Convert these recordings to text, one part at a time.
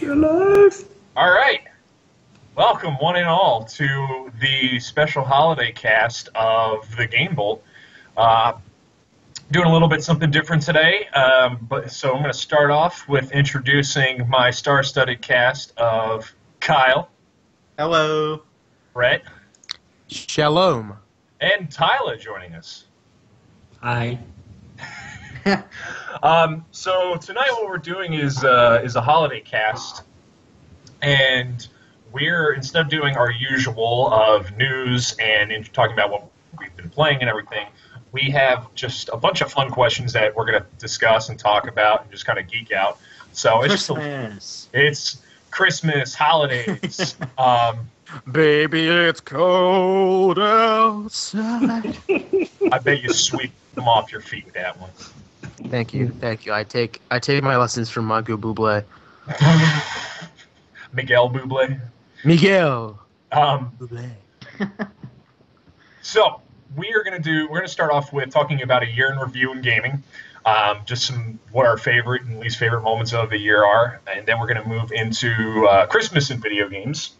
Alive. All right. Welcome, one and all, to the special holiday cast of the Game Bolt. Uh, Doing a little bit something different today, so I'm going to start off with introducing my star-studded cast of Kyle, Hello. Brett, Shalom. and Tyla joining us. Hi. So tonight, what we're doing is a holiday cast, and we're, instead of doing our usual of news and talking about what we've been playing and everything, we have just a bunch of fun questions that we're going to discuss and talk about and just kind of geek out. So it's Christmas, holidays. Baby, it's cold outside. I bet you sweep them off your feet with that one. Thank you. I take my lessons from Michael Bublé. Miguel Bublé. Miguel Um, Bublé. So we're gonna start off with talking about a year in review in gaming, just what our favorite and least favorite moments of the year are, and then we're gonna move into Christmas in video games.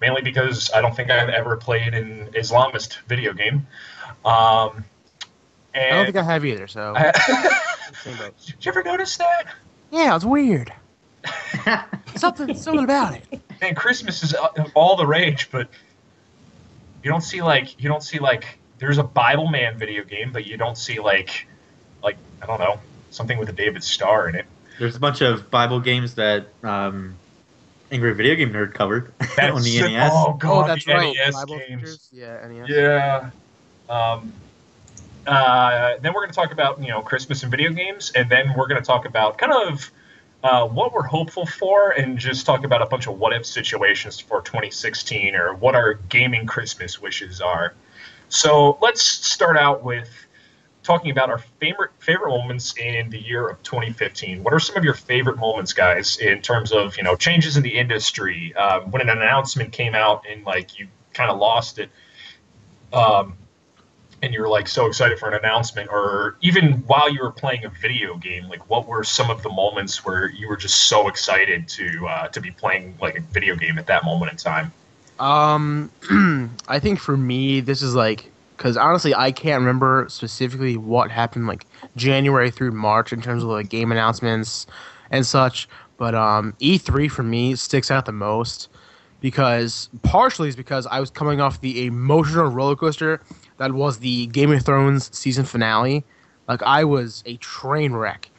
Mainly because I don't think I've ever played an Islamist video game. And I don't think I have either. So. Did you ever notice that? Yeah, it's weird. something about it. Man, Christmas is all the rage, but you don't see like there's a Bible Man video game, but you don't see like I don't know, something with a David Starr in it. There's a bunch of Bible games that Angry Video Game Nerd covered on the NES. Oh god, that's the right. NES Bible games. features? Yeah, NES. Yeah. Then we're going to talk about Christmas and video games, and then we're going to talk about kind of what we're hopeful for, and just talk about a bunch of what if situations for 2016, or what our gaming Christmas wishes are. So let's start out with talking about our favorite moments in the year of 2015. What are some of your favorite moments, guys, in terms of changes in the industry? When an announcement came out and you kind of lost it. And you're so excited for an announcement, or even while you were playing a video game, what were some of the moments where you were just so excited to be playing a video game at that moment in time? I think for me, this is because honestly, I can't remember specifically what happened January through March in terms of game announcements and such. But E3 for me sticks out the most partially is because I was coming off the emotional roller coaster that was the Game of Thrones season finale. I was a train wreck,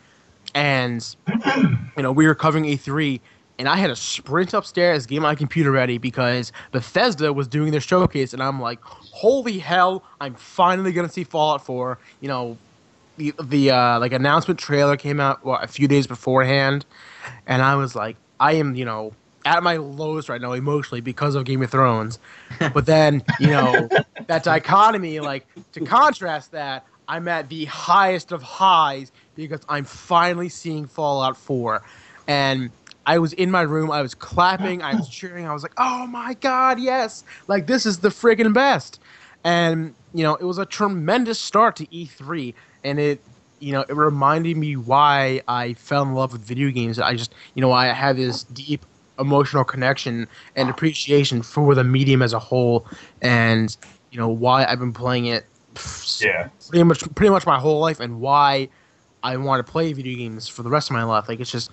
and we were covering E3. And I had to sprint upstairs, get my computer ready because Bethesda was doing their showcase, and I'm like, "Holy hell! I'm finally gonna see Fallout 4." The announcement trailer came out a few days beforehand, and I was like, "I am at my lowest right now emotionally because of Game of Thrones." But then that dichotomy, to contrast that, I'm at the highest of highs because I'm finally seeing Fallout 4, and I was in my room, I was clapping, I was cheering, I was like, "Oh my god, yes! This is the friggin' best!" And, it was a tremendous start to E3, and it reminded me why I fell in love with video games. I just, I have this deep emotional connection and appreciation for the medium as a whole, and, why I've been playing it pretty much my whole life, and why I want to play video games for the rest of my life. It's just...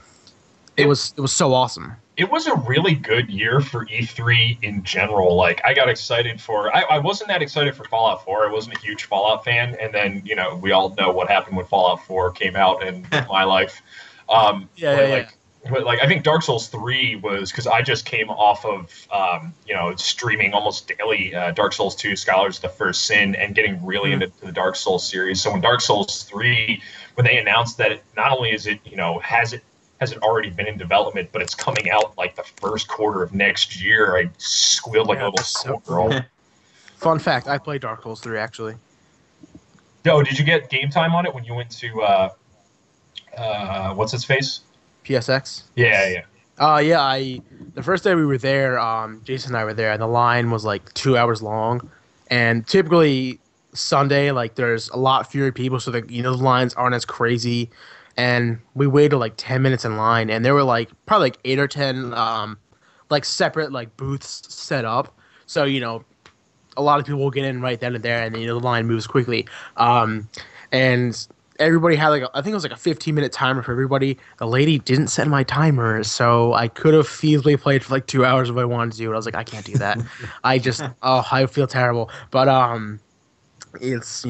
It was so awesome. It was a really good year for E3 in general. I got excited for... I wasn't that excited for Fallout 4. I wasn't a huge Fallout fan. And then, we all know what happened when Fallout 4 came out in my life. Yeah. But I think Dark Souls 3 was... Because I just came off of, streaming almost daily Dark Souls 2, Scholars of the First Sin, and getting really into the Dark Souls series. So when Dark Souls 3, when they announced that not only is it, has it already been in development, but it's coming out the first quarter of next year, I squealed like a little schoolgirl. Fun fact, I played Dark Souls 3, actually. Yo, did you get game time on it when you went to, what's its face? PSX? Yeah. The first day we were there, Jason and I were there, and the line was 2 hours long. And typically Sunday, there's a lot fewer people, so the lines aren't as crazy. and we waited like 10 minutes in line, and there were like probably like 8 or 10 like separate like booths set up. So a lot of people will get in right then and there, and the line moves quickly. And everybody had like I think it was like a 15-minute timer for everybody. The lady didn't set my timer, so I could have feasibly played for like 2 hours if I wanted to. But I was like, I can't do that. I feel terrible. But it's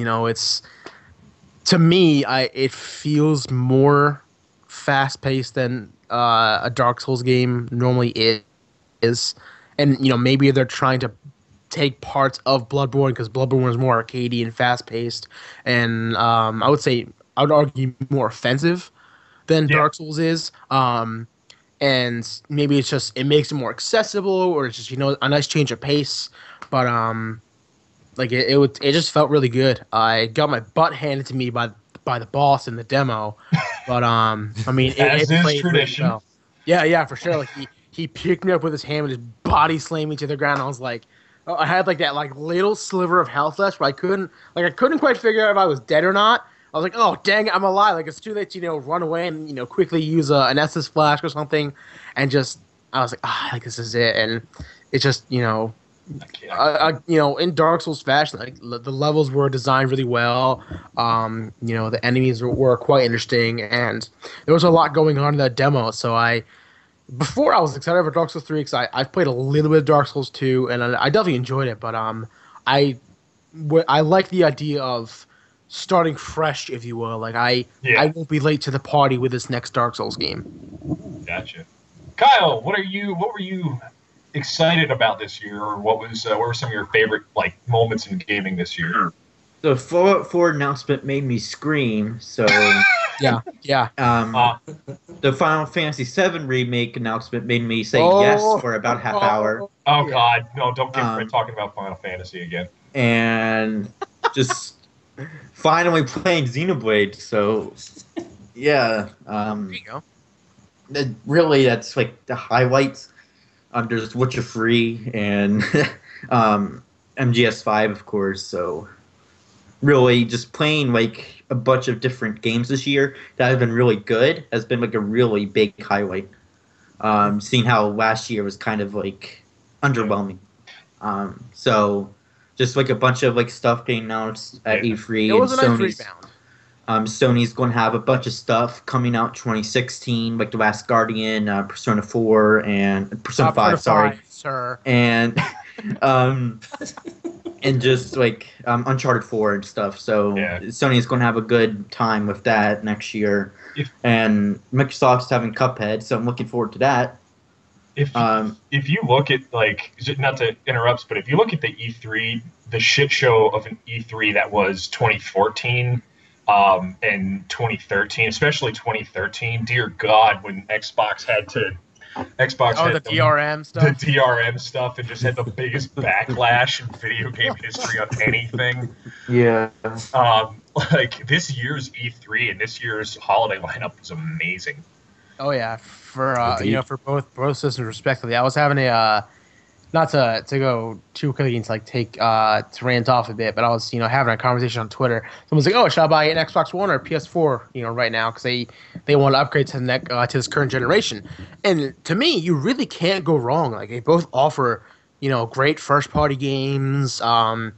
to me, it feels more fast paced than a Dark Souls game normally is, and maybe they're trying to take parts of Bloodborne because Bloodborne is more arcadey and fast paced, and I would argue more offensive than Dark Souls is. And maybe it makes it more accessible, or it's just a nice change of pace. But like it just felt really good. I got my butt handed to me by the boss in the demo, but I mean as it is played tradition. really well. Yeah, for sure. Like he picked me up with his hand and just body slammed me to the ground. I was like, I had like that like little sliver of health left, but I couldn't quite figure out if I was dead or not. I was like, oh dang it, I'm alive. Like it's too late to run away and quickly use an Estus flash or something, and just I was like this is it, and it's just in Dark Souls fashion, like the levels were designed really well. The enemies were quite interesting, and there was a lot going on in that demo. So before I was excited for Dark Souls 3 because I've played a little bit of Dark Souls 2, and I definitely enjoyed it. But I like the idea of starting fresh, if you will. Like I won't be late to the party with this next Dark Souls game. Gotcha. Kyle, what were you excited about this year, or what were some of your favorite like moments in gaming this year? The Fallout 4 announcement made me scream. So yeah. The Final Fantasy VII remake announcement made me say yes for about a half hour. Oh God, no! Don't get me talking about Final Fantasy again. And just finally playing Xenoblade. So yeah, There you go. Really, that's like the highlights. There's Witcher 3 and MGS5, of course. So really, just playing like a bunch of different games this year that have been really good has been like a really big highlight. Seeing how last year was kind of like underwhelming. So just like a bunch of like stuff getting announced at E3. It was a nice rebound. Sony's going to have a bunch of stuff coming out 2016, like The Last Guardian, Persona 4, and Persona 5, sorry. Sir. And and just like Uncharted 4 and stuff. So Sony's going to have a good time with that next year. And Microsoft's having Cuphead, so I'm looking forward to that. If you look at, like, not to interrupt, but if you look at the E3, the shit show of an E3 that was 2014 and 2013, especially 2013, dear God, when Xbox had the DRM stuff. The DRM stuff, and just had the biggest backlash in video game history on anything. Yeah. Like this year's E3 and this year's holiday lineup was amazing. Oh yeah, for both systems respectively. I was having a not to go too quickly and to rant off a bit, but I was having a conversation on Twitter. Someone's like, "Oh, should I buy an Xbox One or PS4? Right now because they want to upgrade to to this current generation." And to me, you really can't go wrong. Like they both offer great first party games. They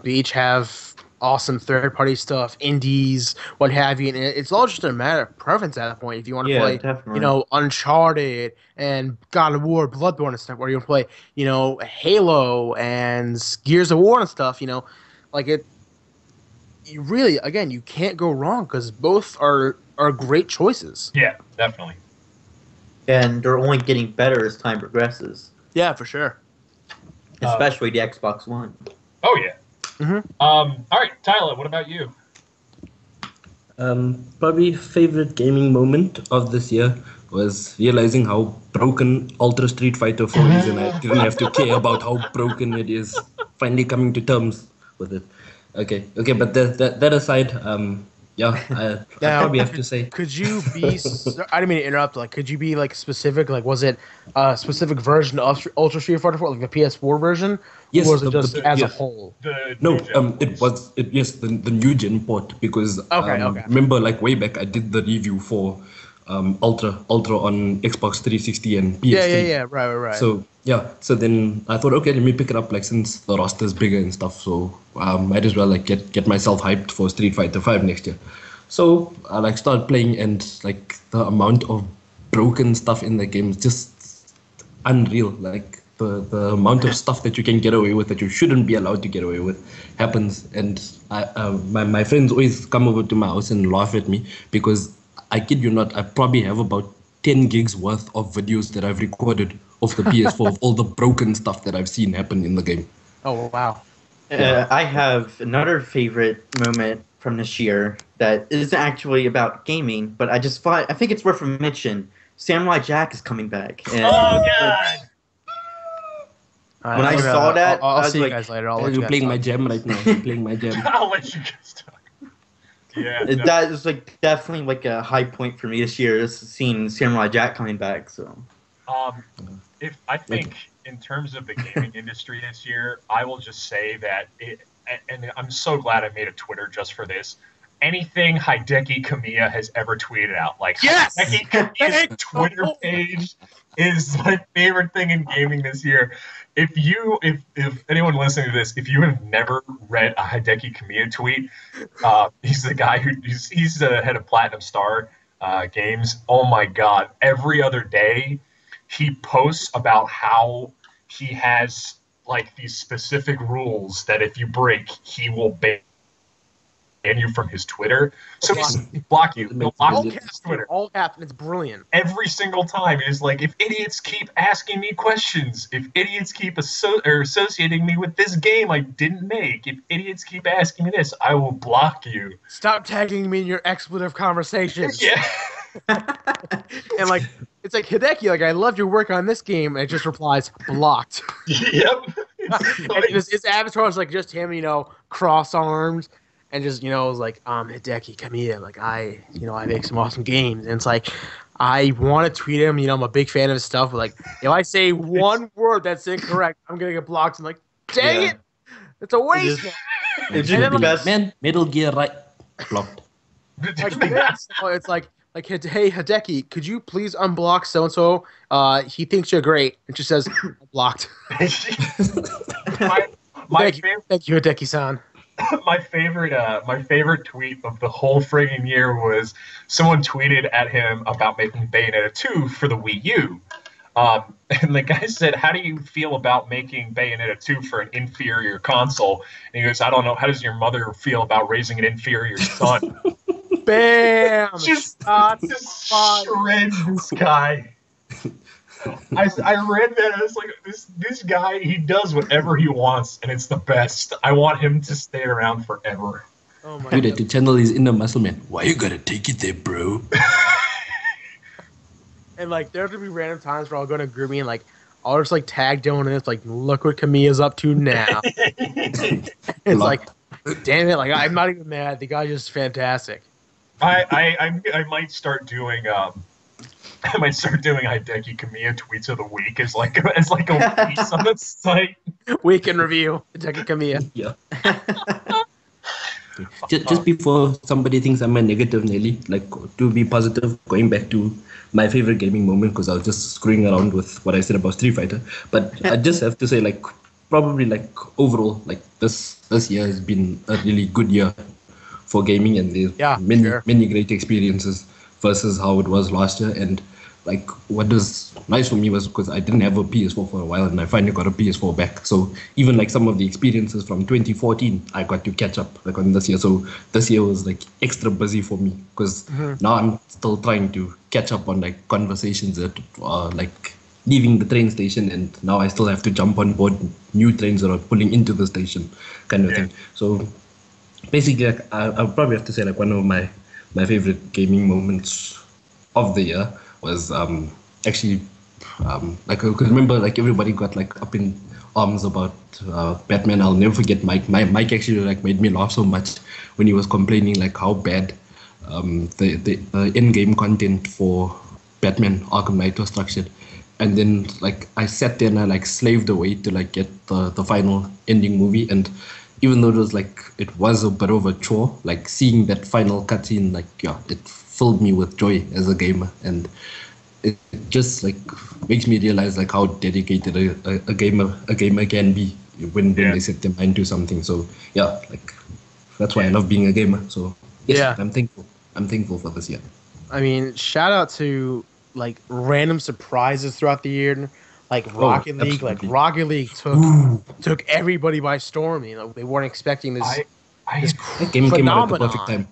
each have awesome third-party stuff, indies, what have you, and it's all just a matter of preference at that point. If you want to play, definitely. Uncharted and God of War, Bloodborne and stuff, or you want to play, Halo and Gears of War and stuff, like it. You really, again, you can't go wrong because both are great choices. Yeah, definitely. And they're only getting better as time progresses. Yeah, for sure. Especially the Xbox One. Oh yeah. Mm-hmm. All right, Tyla, what about you? Probably favorite gaming moment of this year was realizing how broken Ultra Street Fighter 4 is, and I didn't have to care about how broken it is. Finally coming to terms with it. Okay, but that aside, yeah, I Now, probably have to say could you be? I didn't mean to interrupt. Like, could you be like specific? Like, was it a specific version of Ultra Street Fighter 4, like the PS4 version, or yes, was it just the as a yes. whole? The No, new gen it ports. was it yes the new gen port because Okay, okay. remember like way back I did the review for Ultra on Xbox 360 and Yeah, yeah, PS3. yeah. Right, right, right. So yeah, so then I thought okay, let me pick it up like since the roster's bigger and stuff. So might as well like get myself hyped for Street Fighter 5 next year. So I like started playing and like the amount of broken stuff in the game is just unreal. Like the amount of stuff that you can get away with that you shouldn't be allowed to get away with happens. And my friends always come over to my house and laugh at me because I kid you not, I probably have about 10 gigs worth of videos that I've recorded of the PS4 of all the broken stuff that I've seen happen in the game. Oh wow. I have another favorite moment from this year that isn't actually about gaming, but I think it's worth a mention. Samurai Jack is coming back, and Oh god! All when right, I I'm gonna- saw that, I'll I was see you like, guys later. I'll let you You're guys playing my talk. jam right now. You're playing my jam. I'll let you guys talk. Yeah. no. that is like definitely like a high point for me this year, is seeing Samurai Jack coming back. So Um, if I think in terms of the gaming industry this year, I will just say that and I'm so glad I made a Twitter just for this. Anything Hideki Kamiya has ever tweeted out, like Yes! Hideki Kamiya's Twitter page is my favorite thing in gaming this year. If anyone listening to this, if you have never read a Hideki Kamiya tweet, he's the guy he's the head of Platinum Star Games. Oh my God! Every other day, he posts about how he has like these specific rules that if you break, he will ban you from his Twitter. So he'll block you. He'll block All you from caps, his Twitter. all caps, and it's brilliant. Every single time it is like, if idiots keep asking me questions, if idiots keep associating me with this game I didn't make, if idiots keep asking me this, I will block you. Stop tagging me in your expletive conversations. Yeah. And like, it's like Hideki, like I love your work on this game, and it just replies blocked. Yep. And his avatar is like just him, cross armed, and just is like Hideki Kamiya, like I make some awesome games, and it's like I want to tweet him, I'm a big fan of his stuff, but like if I say one word that's incorrect, I'm gonna get blocked. I'm like, dang it, it's a waste. It's And just then, the like, best. Man, Metal Gear right blocked. Like this, so it's like hey Hideki, could you please unblock so and so? He thinks you're great, and she says blocked. my, my Thank you, favorite thank you, Hideki-san. my favorite tweet of the whole friggin' year was someone tweeted at him about making Bayonetta 2 for the Wii U. And the guy said, "How do you feel about making Bayonetta 2 for an inferior console?" And he goes, "I don't know. How does your mother feel about raising an inferior son?" Bam! just Shots fired. shreds this guy. I read that. I was like, this guy, he does whatever he wants, and it's the best. I want him to stay around forever. Oh my Dude, god. to channel his inner muscle man. Why you gotta take it there, bro? And like there'll be random times where I'll go to Groovy and like I'll just like tag Dylan and it's like, look what Kamiya's up to now. It's like, damn it, like I'm not even mad. The guy's just fantastic. I might start doing Hideki Kamiya tweets of the week as like a piece on the site. Week in review, Hideki Kamiya. Yeah. Just before somebody thinks I'm a negative Nelly, like to be positive, going back to my favorite gaming moment because I was just screwing around with what I said about Street Fighter. But I just have to say, like, probably like overall, like this year has been a really good year for gaming, and there's many great experiences versus how it was last year. And like what was nice for me was because I didn't have a PS4 for a while, and I finally got a PS4 back. So even like some of the experiences from 2014, I got to catch up like on this year. So this year was like extra busy for me because now I'm still trying to catch up on like conversations that are like leaving the train station, and now I still have to jump on board new trains that are pulling into the station, kind of thing. So basically, like, I'll probably have to say like one of my favorite gaming moments of the year was actually like, because remember, like everybody got like up in arms about Batman. I'll never forget Mike. Mike actually like made me laugh so much when he was complaining like how bad the in-game content for Batman Arkham Knight was structured. And then like I sat there and I like slaved away to like get the final ending movie. And even though it was a bit of a chore, like seeing that final cutscene, like yeah, it filled me with joy as a gamer. And it just like makes me realize like how dedicated a gamer can be when Yeah. they set their mind to something. So yeah, like that's why I love being a gamer. So yes, Yeah. I'm thankful. I'm thankful for this year. I mean, shout out to like random surprises throughout the year, like Oh, Rocket League. Like absolutely. Rocket League Ooh, took everybody by storm. You know, they weren't expecting this I I this that game came out at the perfect phenomenon. time.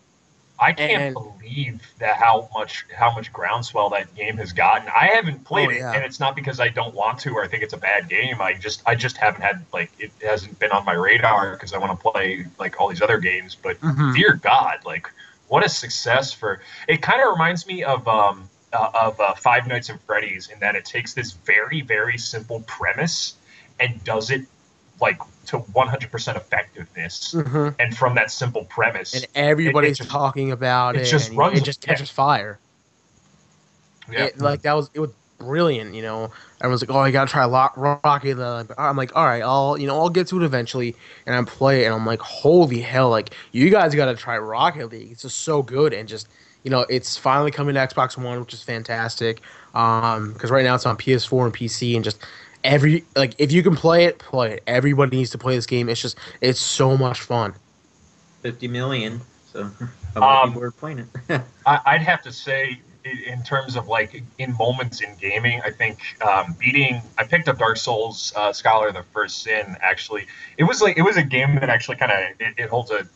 I can't And believe that how much groundswell that game has gotten. I haven't played oh it, yeah, and it's not because I don't want to or I think it's a bad game. I just haven't had like it hasn't been on my radar because I want to play like all these other games. But hmm dear God, like what a success for it! Kind of reminds me of Five Nights at Freddy's in that it takes this very very simple premise and does it like to 100% effectiveness. hmm And from that simple and premise, it everybody's just talking about it it, just and you know, it runs. just Yeah, catches fire. yeah. It like it was brilliant. You know, everyone's like, "Oh, you gotta try Rocket." I'm like, "All right, I'll get to it eventually," and I play it, and I'm like, "Holy hell! Like, you guys gotta try Rocket League. It's just so good." And just it's finally coming to Xbox One, which is fantastic. Because right now it's on PS4 and PC, and just if you can play it, play it. Everybody needs to play this game. It's so much fun. 50 million. So a lot of Um, people are playing it. I'd have to say, in terms of like in moments in gaming, I think beating. I picked up Dark Souls Scholar of the First Sin. Actually, it was a game that actually kind of it holds a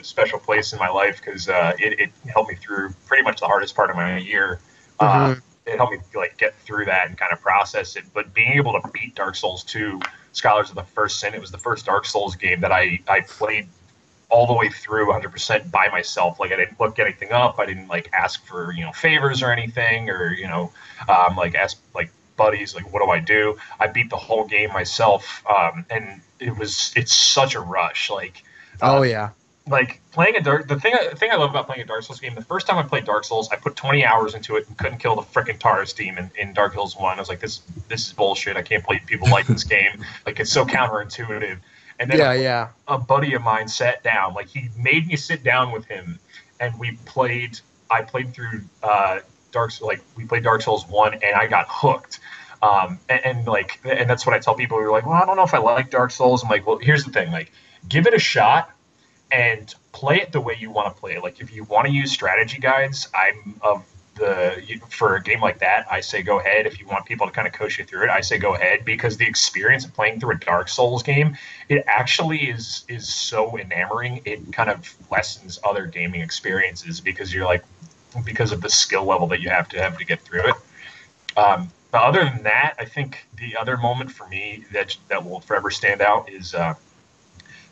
special place in my life because it helped me through pretty much the hardest part of my year. Uh, hmm it helped me like get through that and kind of process it. But being able to beat Dark Souls 2, Scholars of the First Sin, it was the first Dark Souls game that I played all the way through 100% by myself. Like I didn't look anything up. I didn't like ask for favors or anything, or like ask like buddies like what do I do. I beat the whole game myself, and it's such a rush. Oh Uh, yeah. like playing the thing I love about playing a Dark Souls game. The first time I played Dark Souls, I put 20 hours into it and couldn't kill the freaking Taurus demon in Dark Souls 1. I was like, this is bullshit. I can't believe people like this game. Like it's so counterintuitive. And then Yeah, yeah. a buddy of mine sat down. Like he made me sit down with him, and we played. I played through we played Dark Souls 1, and I got hooked. And that's what I tell people. Who are like, well, I don't know if I like Dark Souls. I'm like, well, here's the thing. Like, give it a shot and play it the way you want to play it. Like if you want to use strategy guides, I'm of the for a game like that, I say go ahead. If you want people to kind of coach you through it, I say go ahead because the experience of playing through a Dark Souls game, it actually is so enamoring. It kind of lessens other gaming experiences because you're like because of the skill level that you have to get through it. But other than that, I think the other moment for me that will forever stand out is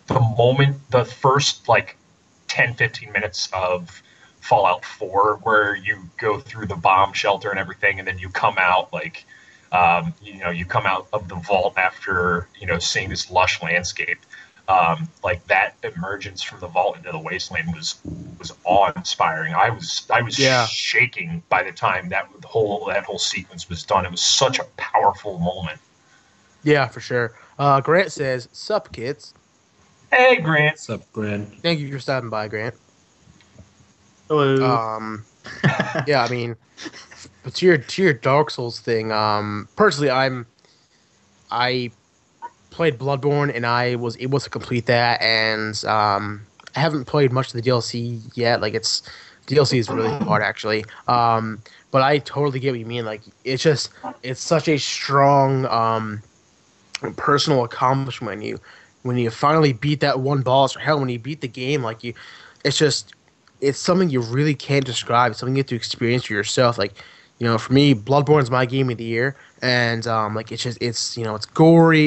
the first like 10-15 minutes of Fallout 4, where you go through the bomb shelter and everything, and then you come out you come out of the vault after seeing this lush landscape. Like that emergence from the vault into the wasteland was awe inspiring. I was Yeah. shaking by the time that whole sequence was done. It was such a powerful moment. Yeah, for sure. Grant says, "Sup, kids." Hey, Grant. What's up, Grant? Thank you for stopping by, Grant. Hello. Um, yeah, I mean, but to your Dark Souls thing, personally, I played Bloodborne and I was able to complete that, and I haven't played much of the DLC yet. Like it's DLC is really hard actually. But I totally get what you mean. Like it's such a strong personal accomplishment when you finally beat that one boss, or hell when you beat the game. It's just it's something you really can't describe. It's something you have to experience for yourself. Like for me, Bloodborne's my game of the year, and like it's gory,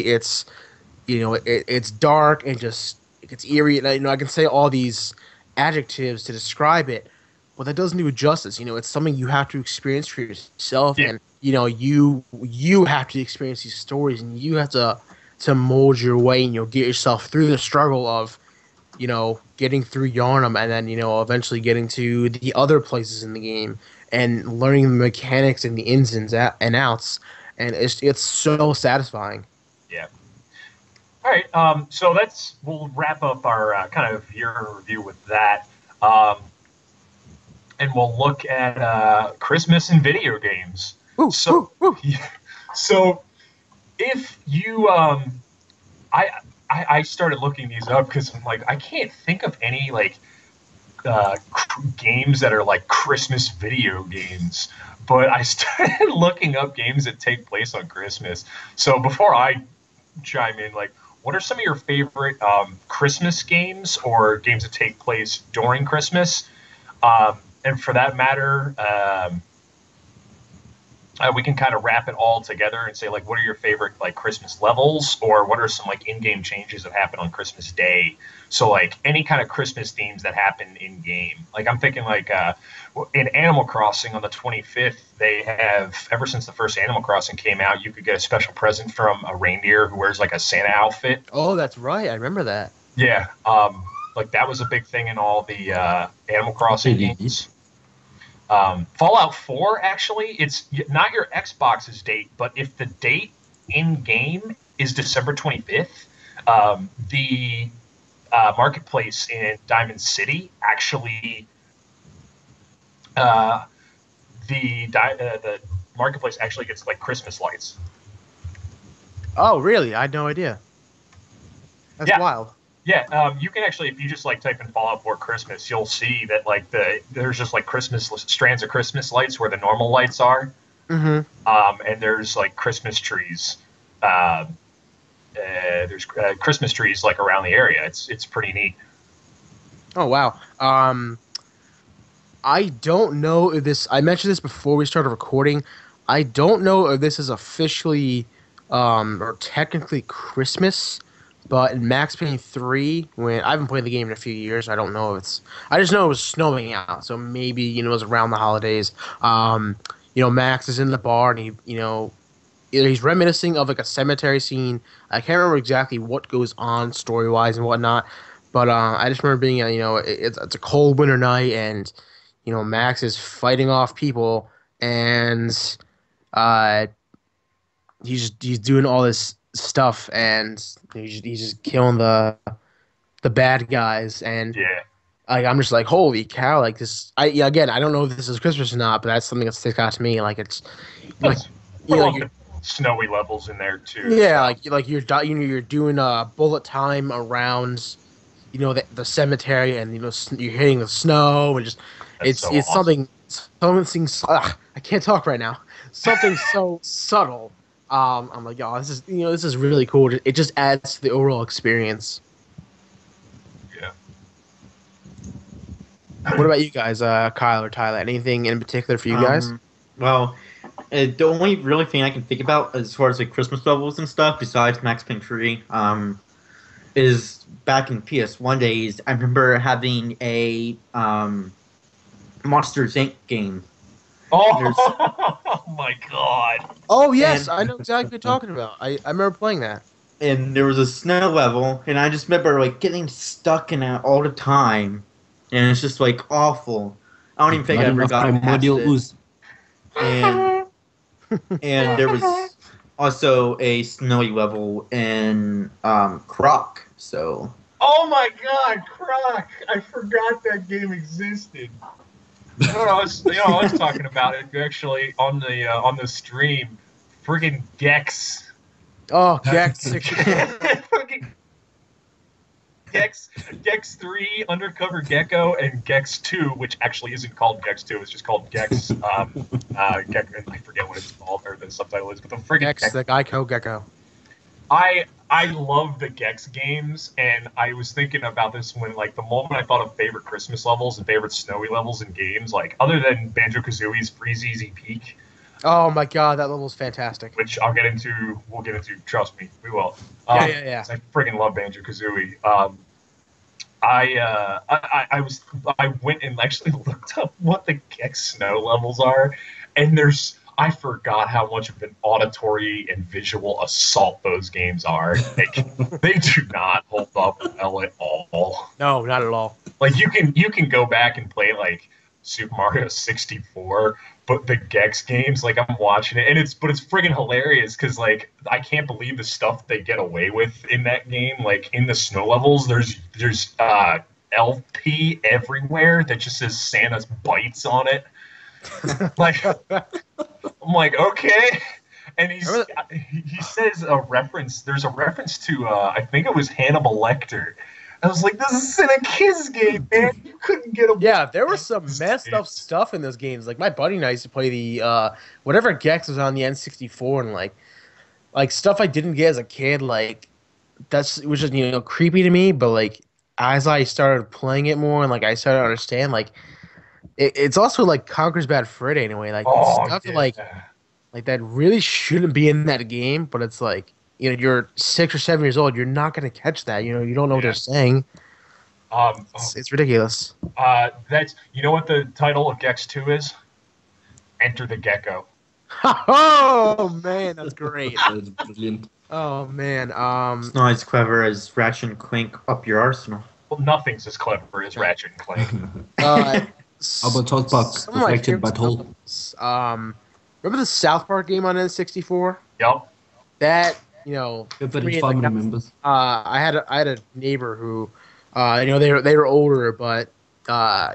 it's dark and just it's eerie, and I can say all these adjectives to describe it, but that doesn't do it justice. It's something you have to experience for yourself, Yeah. and you have to experience these stories, and you have to to mold your way and get yourself through the struggle of getting through Yarnum and then eventually getting to the other places in the game and learning the mechanics and the ins and outs, and it's so satisfying. Yeah. All right. So we'll wrap up our kind of year review with that. And we'll look at Christmas and video games. Woo, so, woo, woo. so if you, I started looking these up because I'm like, I can't think of any games that are like Christmas video games. But I started looking up games that take place on Christmas. So before I chime in, what are some of your favorite Christmas games or games that take place during Christmas? And for that matter, we can kind of wrap it all together and say, what are your favorite Christmas levels, or what are some in-game changes that happen on Christmas Day? So any kind of Christmas themes that happen in game. I'm thinking in Animal Crossing on the 25th, they have, ever since the first Animal Crossing came out, you could get a special present from a reindeer who wears a Santa outfit. Oh, that's right. I remember that. Yeah. That was a big thing in all the Animal Crossing games. Fallout 4, actually, it's not your Xbox's date, but if the date in game is December 25th, the marketplace in Diamond City actually, the marketplace actually gets Christmas lights. Oh, really? I had no idea. That's wild. Yeah, you can actually, if you just type in Fallout 4 Christmas, you'll see that there's just Christmas strands of Christmas lights where the normal lights are. Mm-hmm. And there's Christmas trees. There's Christmas trees around the area. It's pretty neat. Oh wow. I don't know if this. I mentioned this before we started recording. I don't know if this is officially or technically Christmas. But in Max Payne 3, when I haven't played the game in a few years, I don't know if it's. I just know it was snowing out, so maybe it was around the holidays. Max is in the bar and he's reminiscing of a cemetery scene. I can't remember exactly what goes on story wise and whatnot, but I just remember being it's a cold winter night and Max is fighting off people and he's doing all this stuff and he's just killing the bad guys and I'm just holy cow, this I don't know if this is Christmas or not, but that's something that sticks out to me. It's snowy levels in there too. Yeah, you're doing bullet time around the cemetery and you're hitting the snow and just it's awesome. something I can't talk right now. Something so subtle. I'm oh, this is really cool. It just adds to the overall experience. Yeah. What about you guys, Kyle or Tyler? Anything in particular for you guys? Well, the only really thing I can think about as far as Christmas levels and stuff, besides Max Payne 3, is back in PS1 days. I remember having a Monsters Inc. game. Oh my god! Oh yes, I know exactly what you're talking about. I remember playing that. And there was a snow level, and I just remember getting stuck in it all the time, and it's just awful. I don't even think I ever got past it. And there was also a snowy level in Croc. So. Oh my god, Croc! I forgot that game existed. I was talking about it actually on the stream. Friggin' Gex. Oh, Gex. Gex 3, Undercover Gecko, and Gex 2, which actually isn't called Gex 2, it's just called Gex. I forget what it's called or the subtitle is, but the friggin' Gex, the Geico Gecko. I love the Gex games, and I was thinking about this when, the moment I thought of favorite Christmas levels and favorite snowy levels in games, other than Banjo-Kazooie's Freeze Easy Peak. Oh my god, that level's fantastic. Which we'll get into, trust me, we will. Yeah. I friggin' love Banjo-Kazooie. I went and actually looked up what the Gex snow levels are, and there's I forgot how much of an auditory and visual assault those games are. Like, they do not hold up well at all. No, not at all. Like you can go back and play like Super Mario 64, but the Gex games, like I'm watching it, and it's friggin' hilarious because like I can't believe the stuff they get away with in that game. Like in the snow levels, there's LP everywhere that just says Santa's bites on it. Like I'm like, okay. And he says a reference. There's a reference to I think it was Hannibal Lecter. I was like, this is in a kids game, man. You couldn't get a Yeah, there was some messed up stuff in those games. Like my buddy and I used to play the whatever Gex was on the N64, and like stuff I didn't get as a kid. Like it was just creepy to me. But like as I started playing it more and like I started to understand, like it's also like Conker's Bad Fur Day in a way. Like it's Oh stuff yeah. like that really shouldn't be in that game, but it's like you're 6 or 7 years old, you're not gonna catch that. You don't know what they're saying. It's ridiculous. That's what the title of Gex 2 is? Enter the Gecko. Oh man, that's great. That's brilliant. Oh man, It's not as clever as Ratchet and Clank Up Your Arsenal. Well, nothing's as clever as Ratchet and Clank. How about South Park? Some of my Reflected favorite Butthole. stuff, remember the South Park game on N64? Yep. That Pepper me, Farm like, that- remembers. I had a neighbor who, they were older, but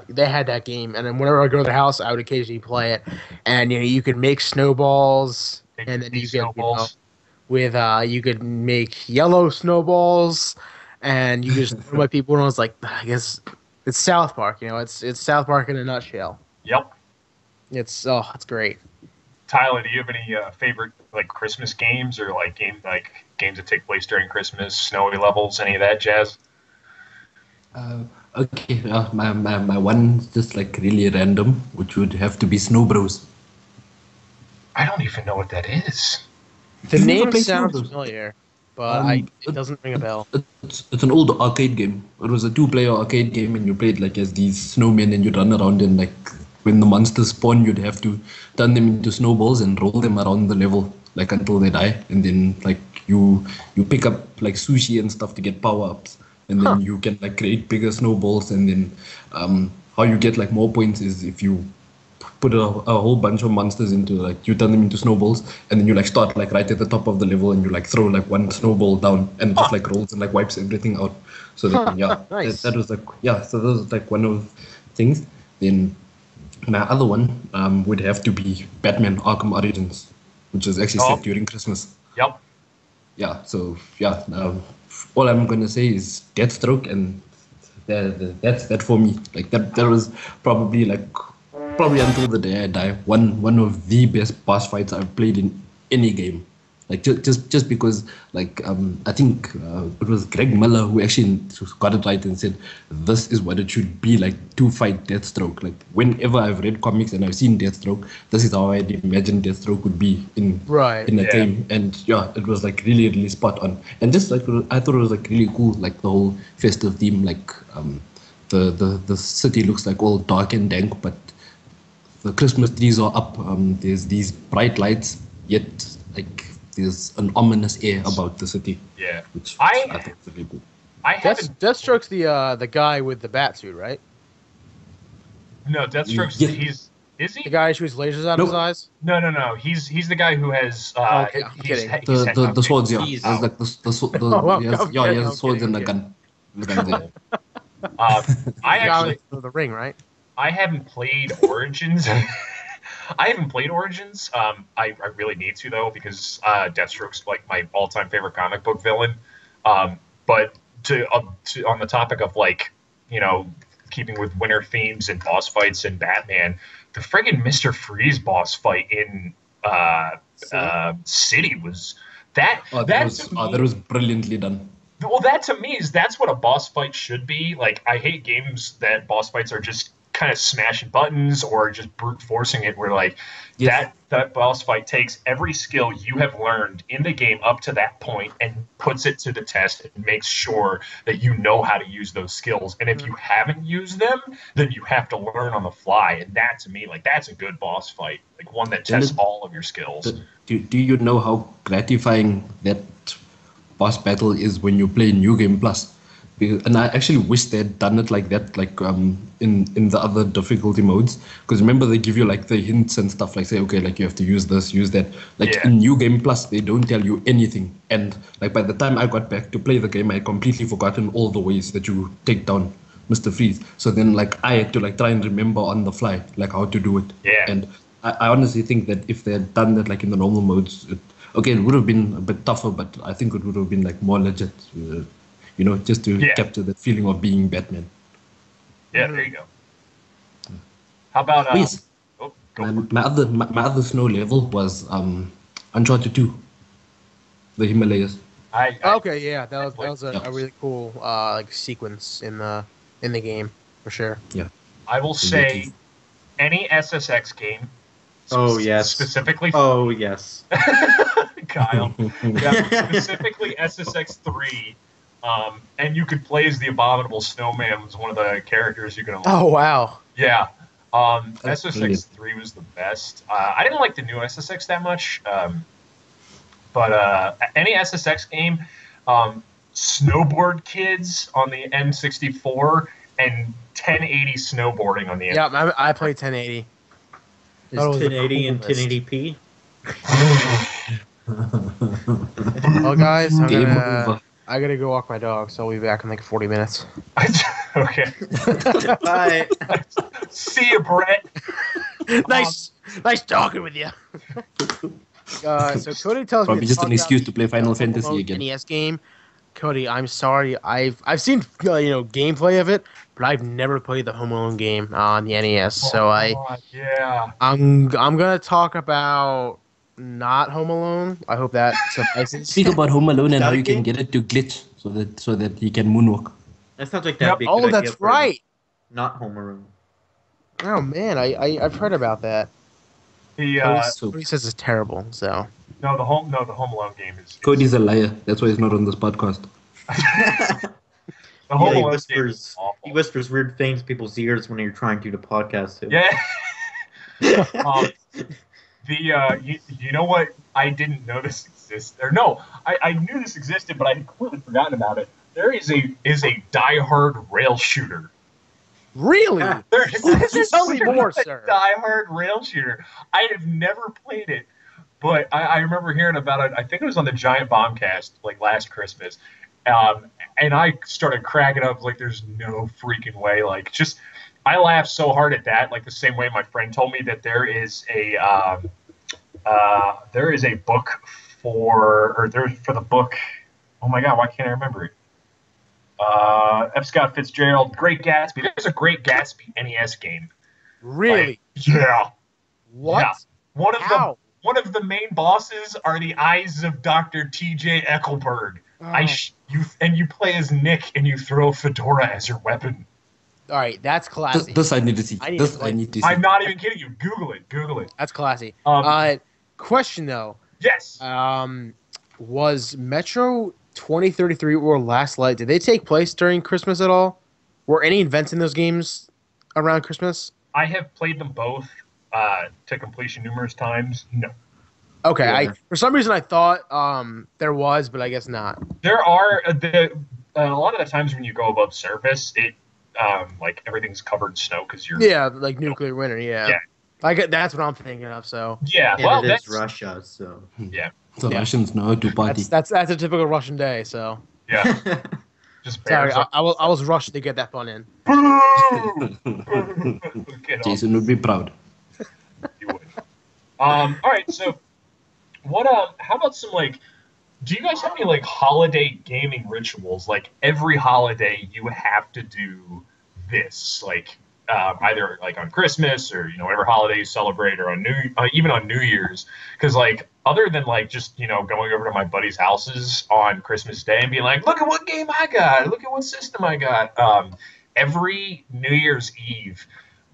they had that game, and then whenever I go to their house, I would occasionally play it, and you could make snowballs, and then you could you could make yellow snowballs, and you just throw at people, and I was like, I guess it's South Park, it's South Park in a nutshell. Yep. It's great. Tyler, do you have any favorite like Christmas games or like games that take place during Christmas, snowy levels, any of that jazz? Okay, my one is just like really random, which would have to be Snow Bros. I don't even know what that is. The You never name played Snow sounds Bros? familiar, but it doesn't ring a bell. It's an old arcade game. It was a 2-player arcade game, and you played like as these snowmen, and you'd run around, and like when the monsters spawn, you'd have to turn them into snowballs and roll them around the level like until they die, and then like you pick up like sushi and stuff to get power ups, and then you can like create bigger snowballs, and then how you get like more points is if you put a whole bunch of monsters into like you turn them into snowballs, and then you like start like right at the top of the level, and you like throw like one snowball down, and it just like rolls and like wipes everything out. So that Nice. that was like so that was like one of things. Then my other one would have to be Batman Arkham Origins, which is actually set during Christmas. Yep. Yeah, so all I'm gonna say is Deathstroke, and that's that for me. Like that was probably until the day I die, one of the best boss fights I've played in any game. Like just because like I think it was Greg Miller who actually got it right and said this is what it should be like to fight Deathstroke. Like whenever I've read comics and I've seen Deathstroke, this is how I'd imagine Deathstroke would be in a game. And it was like really really spot on. And just like I thought it was like really cool, like the whole festive theme. Like the city looks like all dark and dank, but the Christmas trees are up. There's these bright lights, yet like there's an ominous air about the city. Yeah. Which I think is really cool. Deathstroke's the guy with the bat suit, right? No, Deathstroke's Yeah. is he? The guy who shoots lasers out of his eyes. No. He's the guy who has Okay, I'm kidding. The swords, yeah. He's There's like the Oh, he has I'm kidding, the I'm swords kidding, and the I'm gun. The gun there. I The ring, right? I haven't played Origins. I haven't played Origins. I really need to though because Deathstroke's like my all-time favorite comic book villain. But to on the topic of like keeping with winter themes and boss fights and Batman, the friggin' Mr. Freeze boss fight in City was that. That was brilliantly done. Well, that to me that's what a boss fight should be. Like, I hate games that boss fights are just kind of smashing buttons or just brute forcing it, where like Yes. that boss fight takes every skill you have learned in the game up to that point and puts it to the test and makes sure that you know how to use those skills. And if you haven't used them, then you have to learn on the fly. And that, to me, like, that's a good boss fight, like one that tests all of your skills. Do you know how gratifying that boss battle is when you play New Game Plus? And I actually wish they'd done it like that, like in the other difficulty modes. Because remember, they give you like the hints and stuff, like say, okay, like you have to use this, use that. Like in New Game Plus, they don't tell you anything. And like by the time I got back to play the game, I had completely forgotten all the ways that you take down Mr. Freeze. So then like I had to like try and remember on the fly, like how to do it. Yeah. And I honestly think that if they had done that like in the normal modes, it would have been a bit tougher, but I think it would have been like more legit. Just to capture that feeling of being Batman. Yeah, there you go. How about yes. My other snow level was Uncharted 2, the Himalayas. Okay, yeah, that was a really cool like sequence in the game for sure. Yeah, I will say any SSX game. Oh yes. Specifically. Oh yes. Kyle. Yeah, specifically SSX 3. And you could play as the Abominable Snowman, was one of the characters you could unlock. Oh, wow. Yeah. SSX 3 was the best. I didn't like the new SSX that much. But any SSX game, Snowboard Kids on the N64 and 1080 snowboarding on the N64. Yeah, I played 1080. Is 1080 and 1080p? Well, guys, I gotta go walk my dog, so I'll be back in like 40 minutes. Okay. Bye. See you, Brett. Nice talking with you. So Cody tells me just an excuse to play Final Fantasy again. NES game. Cody, I'm sorry. I've seen gameplay of it, but I've never played the Home Alone game on the NES. So I'm gonna talk about not Home Alone. I hope that suffices. Speak about Home Alone and how you can get it to glitch so that he can moonwalk. That sounds like that'd be a good Oh, idea that's for right. Not Home Alone. Oh man, I've heard about that. He says it's terrible. So the Home Alone game is. Cody's a liar. That's why he's not on this podcast. The Home Alone game is awful. He whispers weird things in people's ears when you're trying to do the podcast too. Yeah. You know what? I didn't know this existed. Or no, I knew this existed, but I had completely forgotten about it. There is a die-hard rail shooter. Really? Tell me more, sir. Die-hard rail shooter. I have never played it, but I remember hearing about it. I think it was on the Giant Bombcast, like last Christmas, and I started cracking up like, "There's no freaking way!" Like, just I laughed so hard at that. Like the same way my friend told me that there is a book for the book. Oh my God, why can't I remember it? F. Scott Fitzgerald, Great Gatsby. There's a Great Gatsby NES game. Really? Yeah. What? Yeah. One of the main bosses are the eyes of Dr. T.J. Eckelberg. You play as Nick and you throw a fedora as your weapon. All right, that's classy. This I need to see. I need to see. I'm not even kidding you. Google it. That's classy. Question though. Yes. Was Metro 2033 or Last Light, did they take place during Christmas at all? Were any events in those games around Christmas? I have played them both to completion numerous times. No. Okay, yeah. For some reason I thought there was, but I guess not. There are a lot of the times when you go above surface, it like everything's covered in snow because you're like nuclear winter. Yeah. That's what I'm thinking of. So and it's Russia, so yeah. The Russians know how to party. That's a typical Russian day. So yeah. Just sorry, I was rushed to get that fun in. Jason would be proud. You would. All right, so what? How about some do you guys have any holiday gaming rituals? Like every holiday you have to do this, either on Christmas or whatever holiday you celebrate, or on even on New Year's, because other than just going over to my buddies' houses on Christmas Day and being like, look at what game I got, look at what system I got. Every New Year's Eve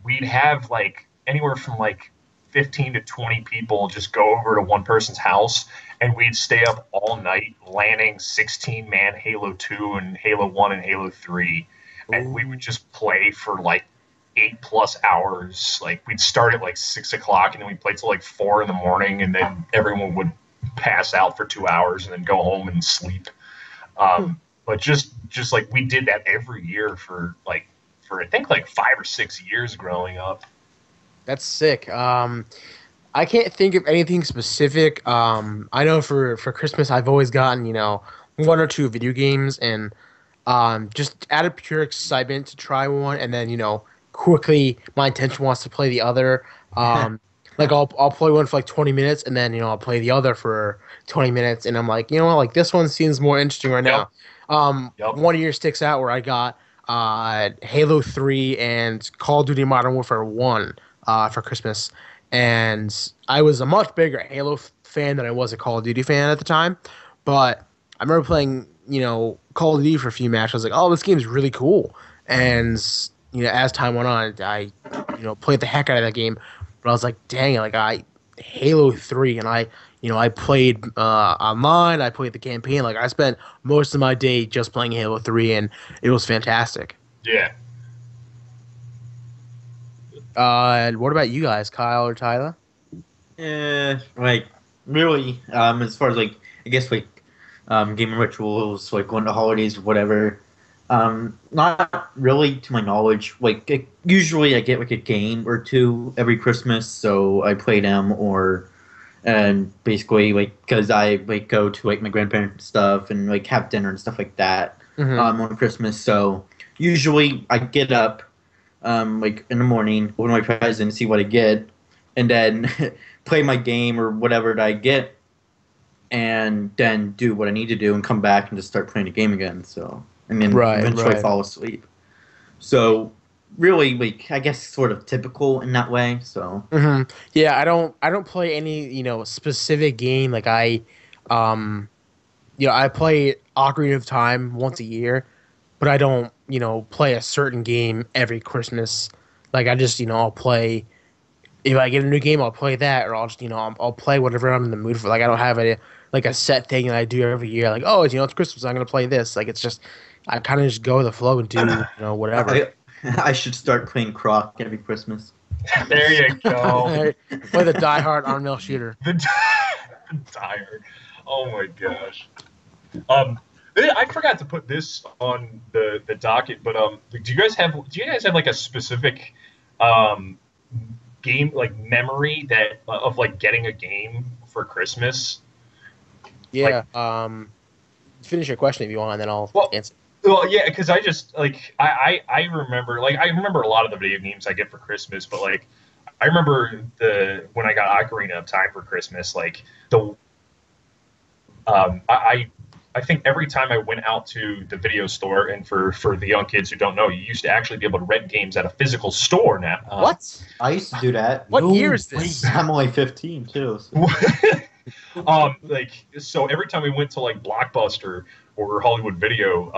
we'd have like anywhere from like 15 to 20 people just go over to one person's house, and we'd stay up all night landing 16-man Halo 2 and Halo 1 and Halo 3, and we would just play for like 8+ hours. Like we'd start at like 6 o'clock, and then we'd play till like 4 in the morning, and then everyone would pass out for 2 hours and then go home and sleep. But just like we did that every year for I think like 5 or 6 years growing up. That's sick. I can't think of anything specific. I know for Christmas I've always gotten, one or two video games, and just out of pure excitement to try one, and then quickly my intention wants to play the other. Like I'll play one for like 20 minutes, and then I'll play the other for 20 minutes, and I'm like, like this one seems more interesting right now. Yep. One year sticks out where I got Halo 3 and Call of Duty Modern Warfare 1 for Christmas, and I was a much bigger Halo fan than I was a Call of Duty fan at the time, but I remember playing Call of Duty for a few matches. I was like, oh, this game is really cool, and as time went on, I played the heck out of that game. But I was like, dang it, like Halo 3, and I played online, I played the campaign. Like I spent most of my day just playing Halo 3, and it was fantastic. Yeah. And what about you guys, Kyle or Tyler? Like really, as far as like I guess like gaming rituals, like going to holidays, whatever. Not really to my knowledge. Like usually I get like a game or two every Christmas, so I play them, and basically like because I like go to like my grandparents' stuff and like have dinner and stuff like that on Christmas. So usually I get up like in the morning, open my present, see what I get, and then play my game or whatever that I get, and then do what I need to do and come back and just start playing the game again. So. And then eventually fall asleep. So really, like I guess, sort of typical in that way. So yeah, I don't play any specific game. Like I play Ocarina of Time once a year, but I don't play a certain game every Christmas. Like I just I'll play. If I get a new game, I'll play that, or I'll just I'll play whatever I'm in the mood for. Like I don't have a set thing that I do every year. Like it's Christmas, I'm gonna play this. Like it's just. I kind of just go with the flow and do whatever. I should start playing Croc every Christmas. There you go. Play the Die Hard on rail shooter. The Die Hard. Oh my gosh. I forgot to put this on the docket, but do you guys have like a specific game like memory that of like getting a game for Christmas? Yeah. Finish your question if you want, and then I'll answer. Well, yeah, because I just like I remember a lot of the video games I get for Christmas, but like I remember when I got Ocarina of Time for Christmas, like I think every time I went out to the video store, and for the young kids who don't know, you used to actually be able to rent games at a physical store now. What? I used to do that. What year is this? I'm only 15 too. So. So every time we went to like Blockbuster or Hollywood Video,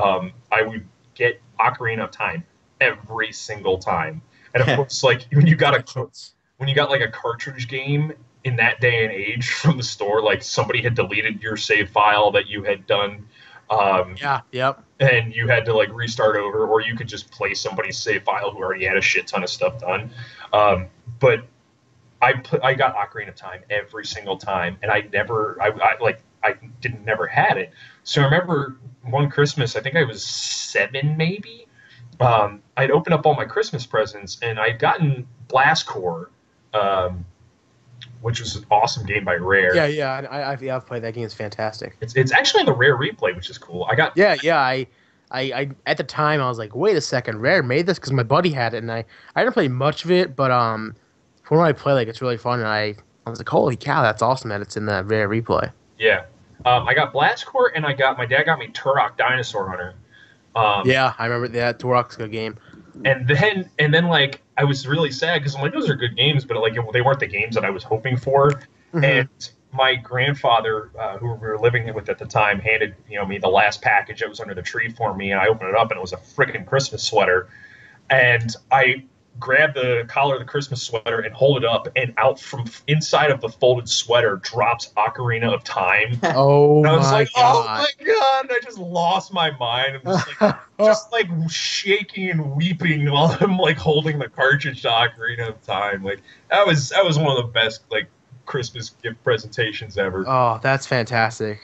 I would get Ocarina of Time every single time. And of course, like when you got like a cartridge game in that day and age from the store, like somebody had deleted your save file that you had done. Yep. And you had to like restart over, or you could just play somebody's save file who already had a shit ton of stuff done. But I got Ocarina of Time every single time, and I never had it. So I remember one Christmas, I think I was 7 maybe. I'd opened up all my Christmas presents, and I'd gotten Blast Corps, which was an awesome game by Rare. Yeah. I've played that game. It's fantastic. It's actually on the Rare replay, which is cool. I at the time I was like, wait a second, Rare made this because my buddy had it, and I didn't play much of it, but when I play, like, it's really fun, and I was like, holy cow, that's awesome that it's in the Rare replay. Yeah. I got Blast Corps, and my dad got me Turok Dinosaur Hunter. Yeah, I remember that. Turok's a good game. And then like I was really sad because I'm like, those are good games, but like they weren't the games that I was hoping for. Mm-hmm. And my grandfather, who we were living with at the time, handed me the last package that was under the tree for me, and I opened it up, and it was a freaking Christmas sweater. And grab the collar of the Christmas sweater and hold it up, and out from inside of the folded sweater drops Ocarina of Time. Oh And I was my like, oh god. my god! And I just lost my mind. I'm just like shaking and weeping while I'm like holding the cartridge to Ocarina of Time. Like that was one of the best like Christmas gift presentations ever. Oh, that's fantastic.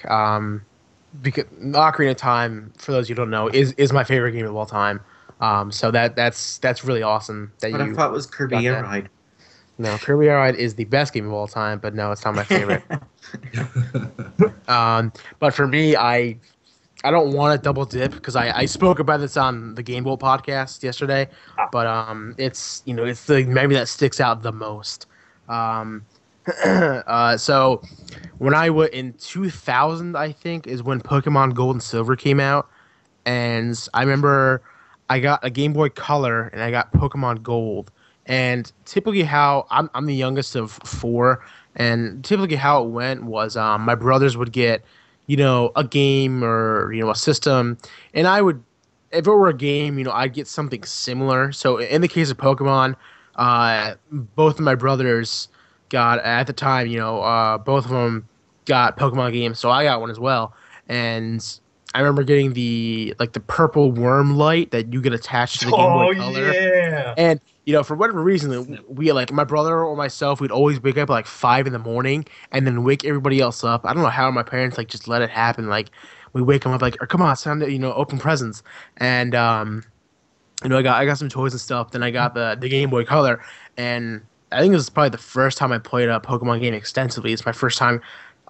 Because Ocarina of Time, for those you don't know, is my favorite game of all time. So that's really awesome that But I you thought it was Kirby got Air that. Ride. No, Kirby Air Ride is the best game of all time, but no, it's not my favorite. But for me, I don't want to double dip because I spoke about this on the Game Boy podcast yesterday, but it's it's the maybe that sticks out the most. Um, so when I was in 2000, I think is when Pokemon Gold and Silver came out, and I remember I got a Game Boy Color and I got Pokemon Gold. And typically, how I'm the youngest of four, and typically how it went was my brothers would get, a game or a system, and I would, if it were a game, I'd get something similar. So in the case of Pokemon, both of my brothers got at the time, both of them got Pokemon games, so I got one as well, and I remember getting the purple worm light that you get attached to the Game Boy Oh Color. yeah. And for whatever reason, we like my brother or myself, we'd always wake up at like 5 in the morning and then wake everybody else up. I don't know how my parents like just let it happen. Like we wake them up like, come on, it's time to open presents. And I got some toys and stuff. Then I got the Game Boy Color, and I think this is probably the first time I played a Pokemon game extensively. It's my first time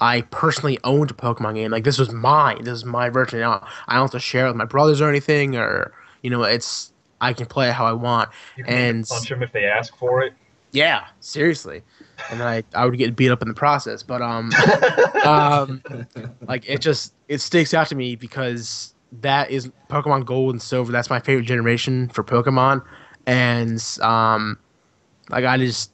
I personally owned a Pokemon game. Like this was mine. This is my version. I don't have to share it with my brothers or anything, or it's I can play it how I want. You can even And punch them if they ask for it. yeah, seriously. And I would get beat up in the process, but like it sticks out to me because that is Pokemon Gold and Silver. That's my favorite generation for Pokemon, and like I just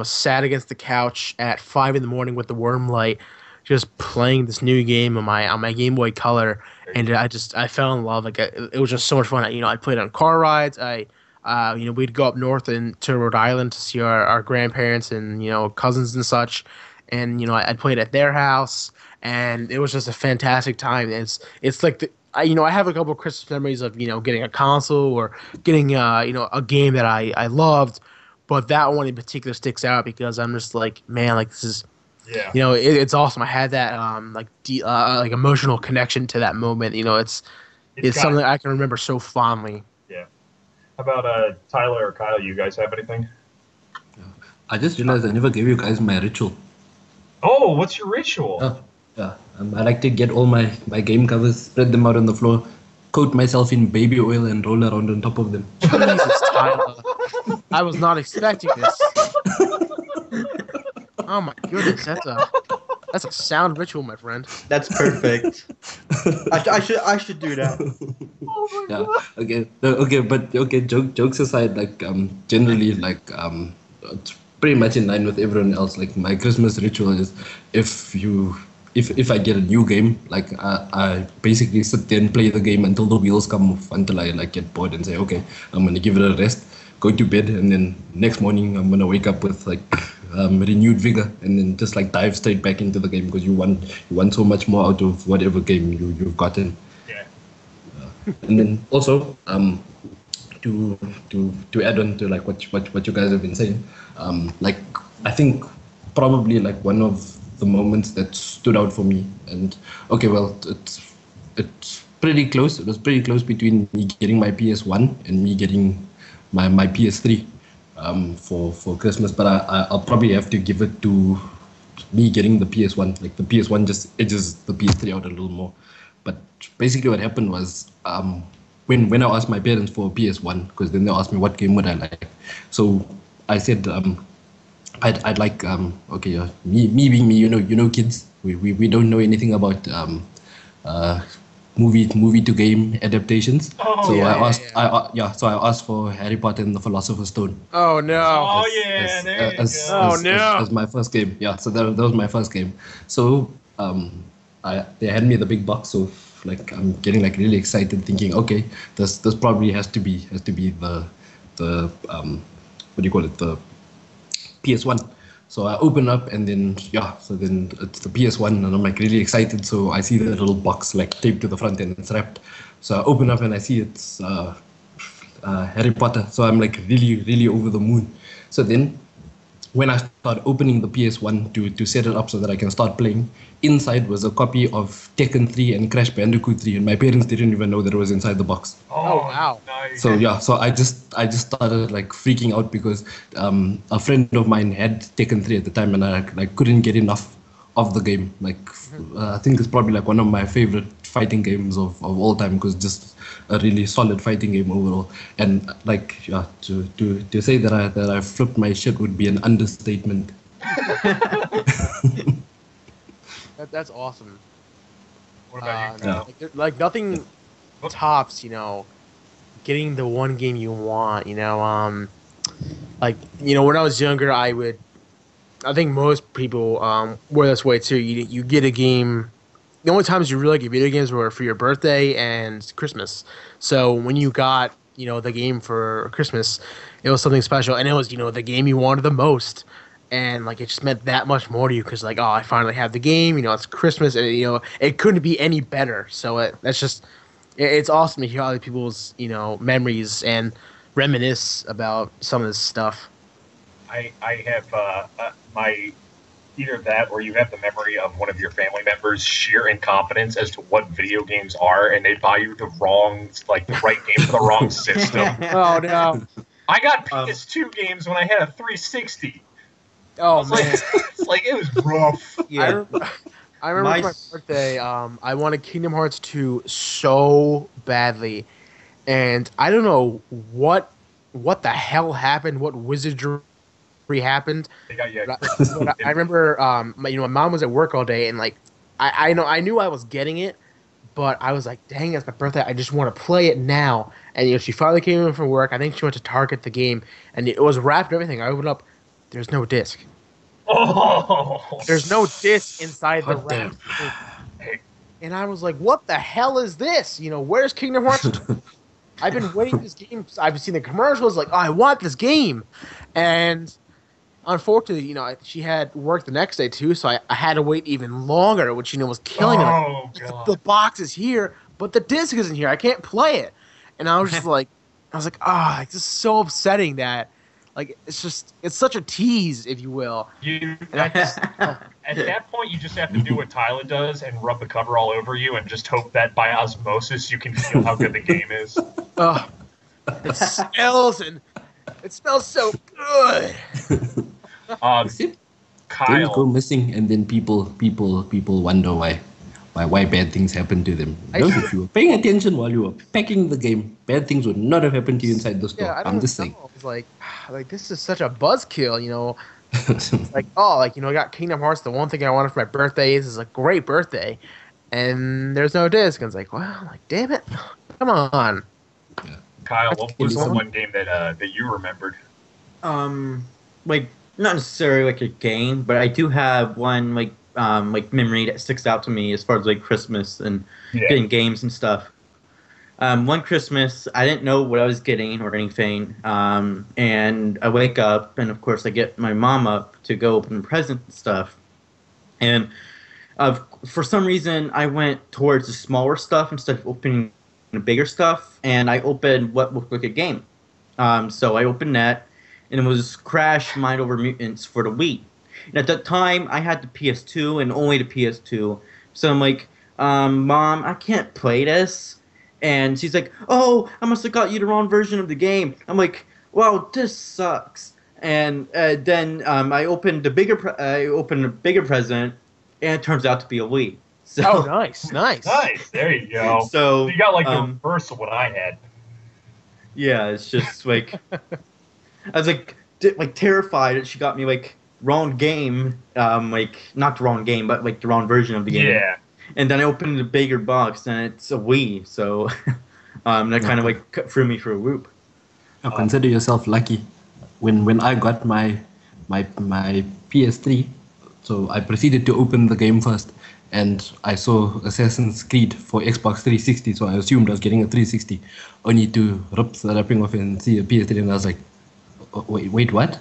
sat against the couch at 5 in the morning with the worm light, just playing this new game on my Game Boy Color, and I fell in love. Like it was just so much fun. I played on car rides. We'd go up north to Rhode Island to see our grandparents and cousins and such, and I'd played at their house, and it was just a fantastic time. It's like I have a couple of Christmas memories of getting a console or getting a game that I loved, but that one in particular sticks out because I'm just like, man, like this is Yeah. it's awesome. I had that like emotional connection to that moment. It's It's got- something I can remember so fondly. Yeah. How about Tyler or Kyle? You guys have anything? I just realized I never gave you guys my ritual. Oh, what's your ritual? Yeah. I like to get all my game covers, spread them out on the floor, coat myself in baby oil, and roll around on top of them. Jesus, Tyler. I was not expecting this. Oh my goodness, that's a sound ritual, my friend. That's perfect. I should do that. Yeah. Okay. But jokes aside, like generally, like it's pretty much in line with everyone else. Like my Christmas ritual is if I get a new game, like I basically sit there and play the game until the wheels come off, until I like get bored and say, okay, I'm gonna give it a rest, go to bed, and then next morning I'm gonna wake up with like renewed vigor, and then just like dive straight back into the game because you want so much more out of whatever game you've gotten. Yeah. And then also to add on to like what you guys have been saying, like I think probably like one of the moments that stood out for me, and okay, well, it's pretty close. It was pretty close between me getting my PS1 and me getting my PS3 for Christmas, but I'll probably have to give it to me getting the PS1. Like the PS1 just edges the PS3 out a little more. But basically, what happened was when I asked my parents for a PS1, because then they asked me what game would I like. So I said I'd like me being me, kids, we don't know anything about movie to game adaptations. Oh, So yeah, so I asked for Harry Potter and the Philosopher's Stone Oh no. Oh yeah, there you go. no. as my first game. Yeah, so that was my first game. So they had me the big box, so like I'm getting like really excited, thinking, okay, this probably has to be the what do you call it, the PS1. So I open up and then so then it's the PS1 and I'm like really excited. So I see the little box like taped to the front and it's wrapped. So I open up and I see it's Harry Potter. So I'm like really really over the moon. So then when I started opening the PS1 to set it up so that I can start playing, inside was a copy of Tekken 3 and Crash Bandicoot 3, and my parents didn't even know that it was inside the box. Oh, wow. Nice. So I just started like freaking out because a friend of mine had Tekken 3 at the time, and I like couldn't get enough of the game. Like I think it's probably like one of my favorite fighting games of all time because just a really solid fighting game overall. And like to say that I flipped my shit would be an understatement. That's awesome. What about you, Yeah. Kyle? Like nothing tops, getting the one game you want. Like when I was younger, I think most people were this way too. You get a game. The only times you really get video games were for your birthday and Christmas. So when you got the game for Christmas, it was something special, and it was the game you wanted the most, and like it just meant that much more to you because like, oh, I finally have the game. It's Christmas, and it couldn't be any better. So it's awesome to hear other people's memories and reminisce about some of this stuff. I have my either that or you have the memory of one of your family members' sheer incompetence as to what video games are, and they buy you the right game for the wrong system. Oh no! I got PS2 games when I had a 360. Oh It's man! like it was rough. Yeah. I remember for my birthday, I wanted Kingdom Hearts 2 so badly, and I don't know what the hell happened, what wizardry happened. They got you. But I remember, my mom was at work all day, and like, I knew I was getting it, but I was like, dang, it's my birthday. I just want to play it now. And she finally came in from work. I think she went to Target the game, and it was wrapped and everything. I opened up, there's no disc. Oh, There's no disc inside the Hot wrap. damn. And I was like, what the hell is this? Where's Kingdom Hearts? I've been waiting this game. I've seen the commercials. Like, oh, I want this game. And unfortunately, she had work the next day too, so I had to wait even longer, which was killing me. Oh Like, god. the box is here, but the disc isn't here. I can't play it. And I was just like, this is so upsetting that, like, it's such a tease, if you will. At that point, you just have to do what Tyla does and rub the cover all over you, and just hope that by osmosis you can feel how good the game is. It smells so good. Games go Kyle, missing, and then people wonder why bad things happen to them. If you were paying attention while you were packing the game, bad things would not have happened to you inside the store. Yeah, I'm just saying. I was like this is such a buzzkill, Like, I got Kingdom Hearts. The one thing I wanted for my birthday is a great birthday, and there's no disc. And it's like, well, damn it, come on. Kyle, what was the one game that you remembered? Like not necessarily like a game, but I do have one like memory that sticks out to me as far as like Christmas and getting games and stuff. One Christmas, I didn't know what I was getting or anything, and I wake up, and of course I get my mom up to go open the present and stuff, and for some reason I went towards the smaller stuff instead of opening the bigger stuff, and I opened what looked like a game. So I opened that, and it was Crash Mind Over Mutants for the Wii. And at that time, I had the PS2 and only the PS2. So I'm like, Mom, I can't play this. And she's like, oh, I must have got you the wrong version of the game. I'm like, wow, this sucks. And then I opened a bigger present, and it turns out to be a Wii. So, Oh, nice. Nice, there you go. So you got like the reverse of what I had. yeah, it's just like I was like terrified that she got me like wrong game, like not the wrong game, but like the wrong version of the game. Yeah. And then I opened the bigger box, and it's a Wii. So that kind of like threw me for a loop. Now consider yourself lucky. When I got my PS3, so I proceeded to open the game first, and I saw Assassin's Creed for Xbox 360, so I assumed I was getting a 360, only to rip the wrapping off and see a PS3, and I was like, wait, what?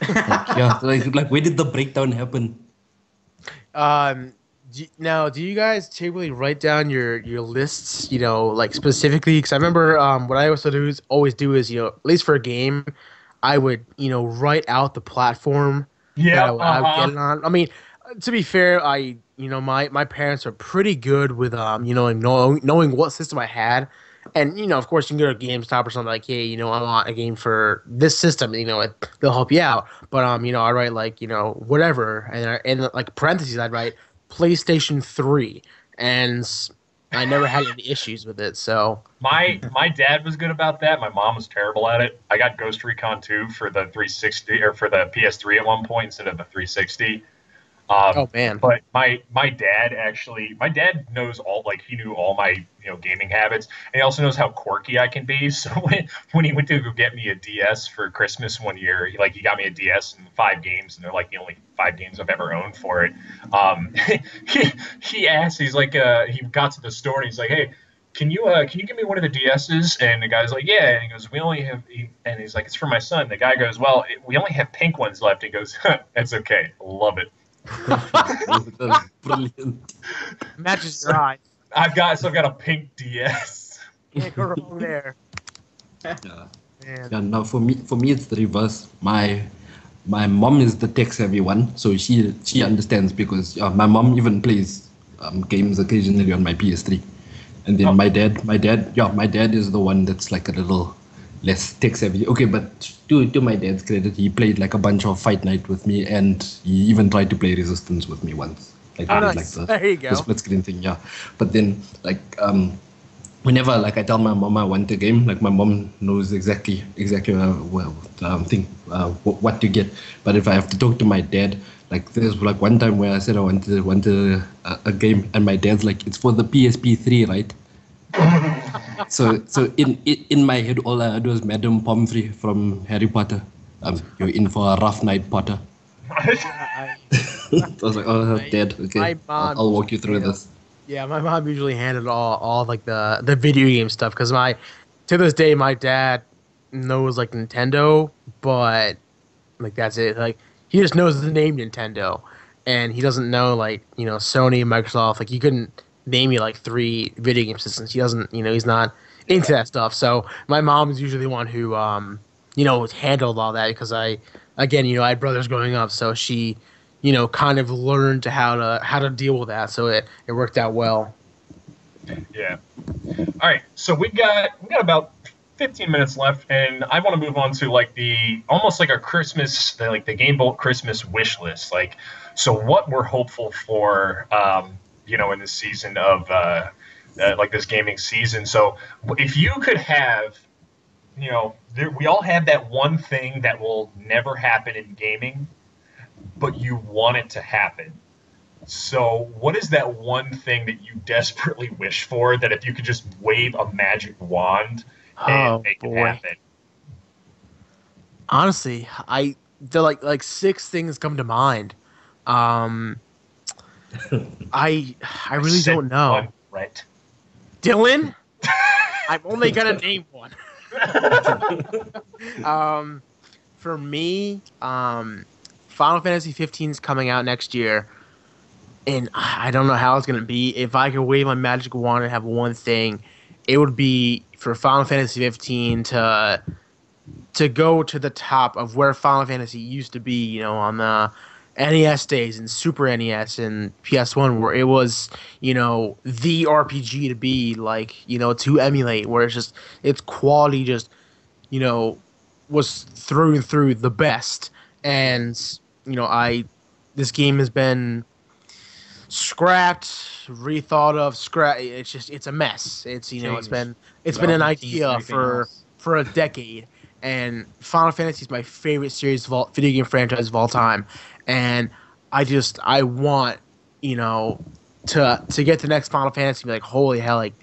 Yeah, like where did the breakdown happen? Um, now, do you guys typically write down your lists? Like specifically, because I remember what I always do is at least for a game, I would write out the platform that Yeah, I would get it on. I mean, to be fair, my parents are pretty good with like knowing what system I had. And of course, you can go to GameStop or something like, hey, I want a game for this system. They'll help you out. But I write like whatever, and like parentheses, I'd write PlayStation 3, and I never had any issues with it. So my dad was good about that. My mom was terrible at it. I got Ghost Recon 2 for the 360 or for the PS3 at one point instead of the 360. oh man, But my dad knows all, like, he knew all my gaming habits, and he also knows how quirky I can be. So when he went to go get me a DS for Christmas one year, he got me a DS and 5 games, and they're like the only 5 games I've ever owned for it. He asked, he's like, he got to the store and he's like, hey. Can you give me one of the DSs? And the guy's like, yeah. And he goes, we only have, and he's like, it's for my son. The guy goes, well, we only have pink ones left. He goes, that's okay, love it. That's brilliant. matches your eyes. I've got a pink DS. Can't go wrong there. Yeah. Man. Yeah, now for me it's the reverse. My mom is the tech savvy one, so she understands because my mom even plays games occasionally on my PS3, and then my dad is the one that's like a little less tech savvy. Okay, but to my dad's credit, he played like a bunch of Fight Night with me, and he even tried to play Resistance with me once. Like, Oh, we did, nice. like There you go. the split screen thing, yeah. But then like whenever like I tell my mom I want a game, like my mom knows exactly what to get. But if I have to talk to my dad, like there's like one time where I said I wanted a game, and my dad's like, it's for the PSP3, right? So in my head, all I heard was Madame Pomfrey from Harry Potter. You're in for a rough night, Potter. I- I was like, oh, Dad, my okay, mom I'll walk you through usually this. Yeah, my mom usually handled all like the video game stuff because to this day my dad knows like Nintendo, but like that's it. Like he just knows the name Nintendo, and he doesn't know like Sony, Microsoft. Like he couldn't name me like 3 video game systems. He doesn't. He's not into that stuff. So my mom is usually the one who handled all that because I had brothers growing up, so she kind of learned how to deal with that. So it worked out well. Yeah. All right. So we got about 15 minutes left, and I want to move on to like the almost like a Christmas, like the Game Bolt Christmas wish list. Like, so what we're hopeful for, in this season of like this gaming season. So if you could have, we all have that one thing that will never happen in gaming, but you want it to happen. So, what is that one thing that you desperately wish for that if you could just wave a magic wand and Oh make it boy. happen? Honestly, there like 6 things come to mind. Um, I really Said don't know. one, right? Dylan, I'm only gonna name one. For me, Final Fantasy 15 is coming out next year, and I don't know how it's gonna be. If I could wave my magic wand and have one thing, it would be for Final Fantasy 15 to go to the top of where Final Fantasy used to be, on the NES days and Super NES and PS1, where it was, the RPG to be, like, to emulate, where its quality just, was through and through the best. And, this game has been scrapped, rethought of, it's a mess. It's, it's been an idea for a decade. And Final Fantasy is my favorite series of video game franchise of all time, and I want to get the next Final Fantasy and be like, holy hell, like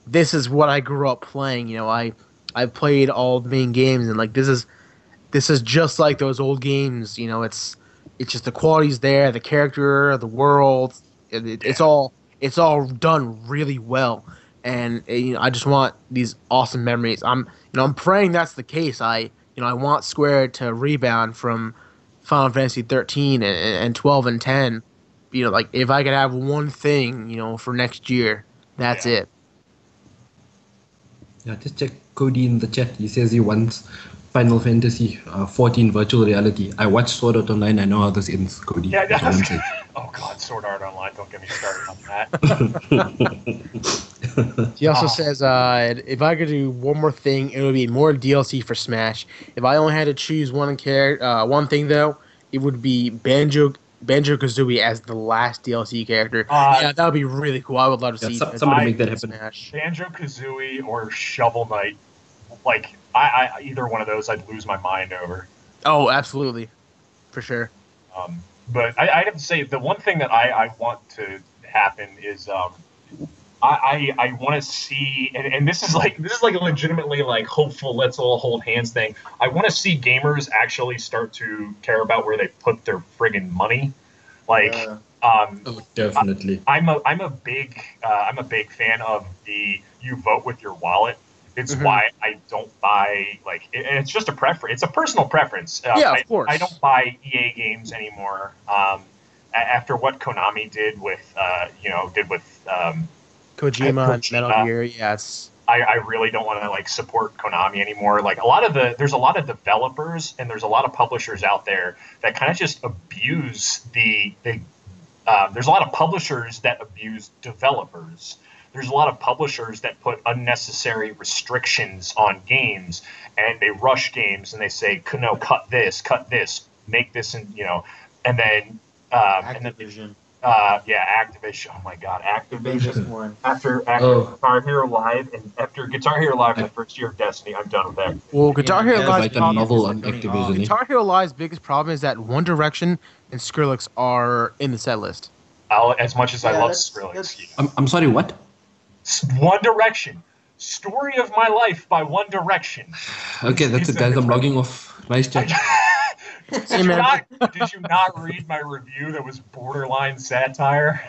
this is what I grew up playing. I played all the main games, and like this is just like those old games. It's just the quality's there, the character, the world, It's all done really well, and I just want these awesome memories. I'm praying that's the case. I want Square to rebound from Final Fantasy 13 and 12 and 10. Like if I could have one thing, for next year, that's Yeah. it. Yeah, just check Cody in the chat. He says he wants Final Fantasy 14 virtual reality. I watched Sword Art Online. I know how this ends, Cody. Yeah, That's all I'm saying. oh god, Sword Art Online, don't get me started on that. He also Oh. says, if I could do one more thing, it would be more DLC for Smash. If I only had to choose one thing though, it would be Banjo Kazooie as the last DLC character. Yeah, that would be really cool. I would love to Yeah, see somebody make that happen. Smash. Banjo-Kazooie or Shovel Knight, like I either one of those I'd lose my mind over. Oh, absolutely, for sure. But I have to say the one thing that I want to happen is I want to see, and this is like a legitimately like hopeful, let's all hold hands thing. I want to see gamers actually start to care about where they put their friggin' money. Like, Oh, definitely. I'm a big fan of the you vote with your wallet. It's Mhm. why I don't buy and it's just a preference. It's a personal preference. Yeah, of course. I don't buy EA games anymore. After what Konami did with Kojima and Metal Kojima. Gear, yes. I really don't want to support Konami anymore. Like there's a lot of developers and there's a lot of publishers out there that kind of just abuse there's a lot of publishers that abuse developers. There's a lot of publishers that put unnecessary restrictions on games, and they rush games and they say, "No, cut this, make this," and and then Activision. Activision. Oh my God, Activision. One. After Guitar Hero Live and after Guitar Hero Live, the first year of Destiny, I'm done with that. Well, Guitar Hero Yeah, Live's Like a problem- novel on turning Activision. off. eh? Guitar Hero Live's biggest problem is that One Direction and Skrillex are in the set list. As much as I Yeah, love that's- Skrillex. that's- I'm sorry, what? One Direction. Story of My Life by One Direction. Okay, that's it, guys. I'm logging off. Nice chat. Hey, man. Did you not read my review that was borderline satire?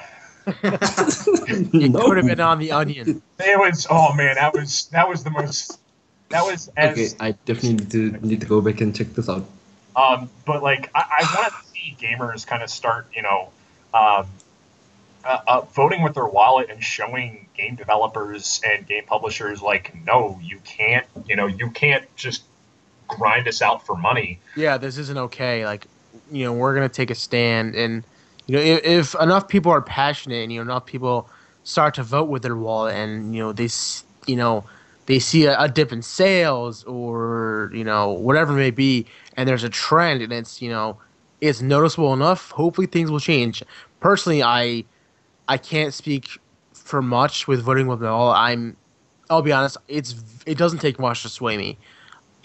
It No. could have been on The Onion. It was, oh man, that was the most, that was Okay, as, I definitely need to go back and check this out. but like, I want to see gamers kind of start, um, voting with their wallet and showing game developers and game publishers like, no, you can't just grind us out for money. Yeah, this isn't okay. Like, we're gonna take a stand, and if enough people are passionate, and enough people start to vote with their wallet, and they see a dip in sales, or whatever it may be, and there's a trend, and it's noticeable enough. Hopefully, things will change. Personally, I can't speak for much with voting with my wallet. I'll be honest, it doesn't take much to sway me.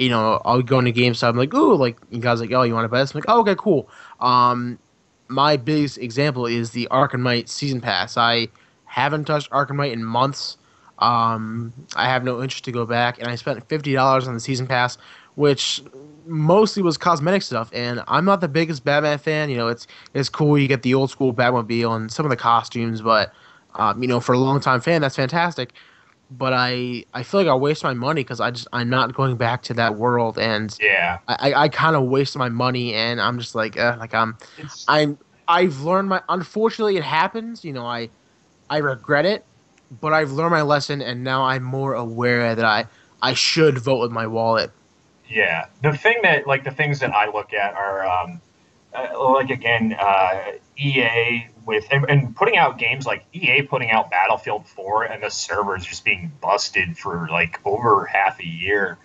I'll go into GameStop. I'm like, ooh, like you guys like, oh, you want to buy this? I'm like, oh, okay, cool. My biggest example is the Arkham Knight season pass. I haven't touched Arkham Knight in months. I have no interest to go back, and I spent $50 on the season pass, which mostly was cosmetic stuff. And I'm not the biggest Batman fan. It's cool. You get the old school Batmobile and some of the costumes, but for a long time fan, that's fantastic. But I feel like I waste my money because I'm not going back to that world, and Yeah. I kind of waste my money, and I'm just like It's, I've learned my, unfortunately it happens, I regret it, but I've learned my lesson, and now I'm more aware that I should vote with my wallet. yeah. The things that I look at are, EA and putting out games like EA putting out Battlefield 4 and the servers just being busted for like over half a year,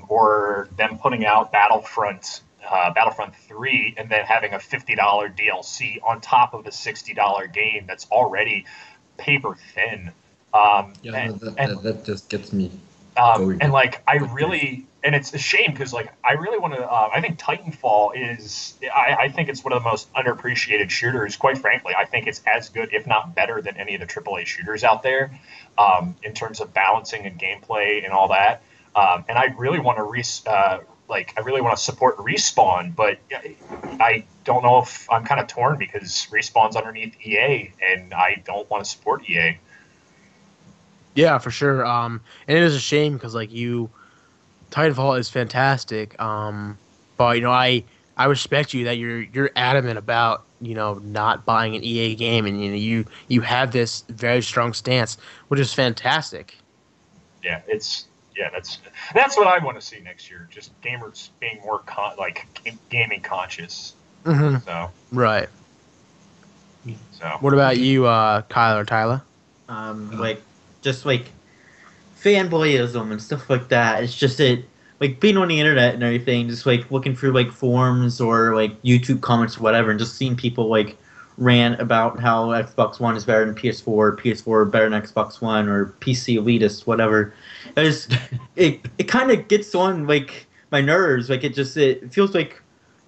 or them putting out Battlefront 3 and then having a $50 DLC on top of a $60 game that's already paper thin. Yeah, that just gets me. And like and it's a shame because like I really want to. I think Titanfall is. I think it's one of the most underappreciated shooters. Quite frankly, I think it's as good, if not better, than any of the AAA shooters out there, in terms of balancing and gameplay and all that. And I really want to like I really want to support Respawn, but I don't know if I'm kind of torn because Respawn's underneath EA, and I don't want to support EA. Yeah, for sure. And it is a shame because like Titanfall is fantastic. But I respect you that you're adamant about not buying an EA game, and you have this very strong stance, which is fantastic. Yeah, that's what I want to see next year. Just gamers being more gaming conscious. Hmm. So Right. so What about you, Kyle or Tyler? Like just like fanboyism and stuff like that. It's just like being on the internet and everything, just like looking through like forums or like YouTube comments or whatever, and just seeing people like rant about how Xbox One is better than PS4, PS4 better than Xbox One, or PC elitist, whatever. It kind of gets on like my nerves. Like it feels like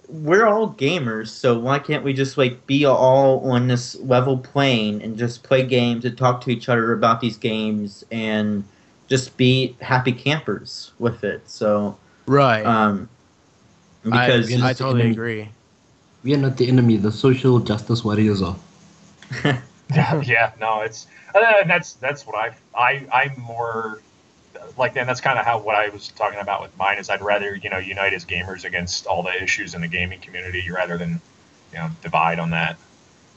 we're all gamers, so why can't we just like be all on this level plane and just play games and talk to each other about these games and just be happy campers with it? So, Right. um, I because we're not I the totally enemy. agree. We are not the enemy. The social justice warriors are. yeah, no, it's that's what I'm more like. And that's kind of how what I was talking about with mine is I'd rather unite as gamers against all the issues in the gaming community rather than divide on that.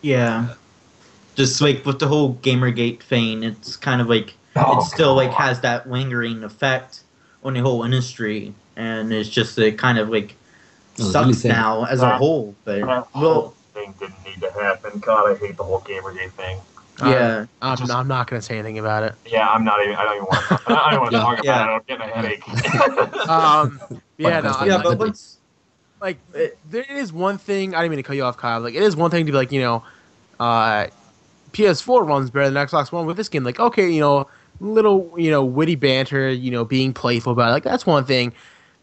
yeah, just like with the whole Gamergate thing, it's kind of like it Oh still like god. has that lingering effect on the whole industry, and it's just it kind of like It was really sucks sad. now as a whole. But That well, whole thing didn't need to happen. God, I hate the whole Gamergate thing. yeah, I'm not gonna say anything about it. Yeah, I'm not even. I don't even want to. I don't want to Yeah. talk about Yeah. it. I'm getting a headache. Yeah, no, Podcast yeah, on but Saturday. what's like it, there is one thing. I didn't mean to cut you off, Kyle. Like it is one thing to be like, uh, PS4 runs better than Xbox One with this game. Like, okay, little witty banter, being playful about it. Like that's one thing,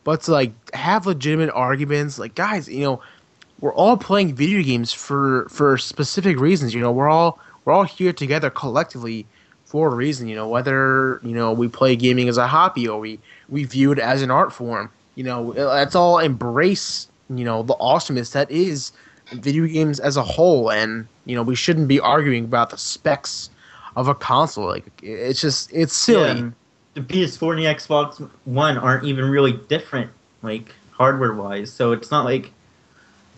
but to like have legitimate arguments, like guys, we're all playing video games for specific reasons. We're all here together collectively for a reason. Whether we play gaming as a hobby or we view it as an art form. Let's all embrace the awesomeness that is video games as a whole, and we shouldn't be arguing about the specs of a console. Like it's yeah, silly. and the PS4 and the Xbox One aren't even really different, like hardware wise. So it's not like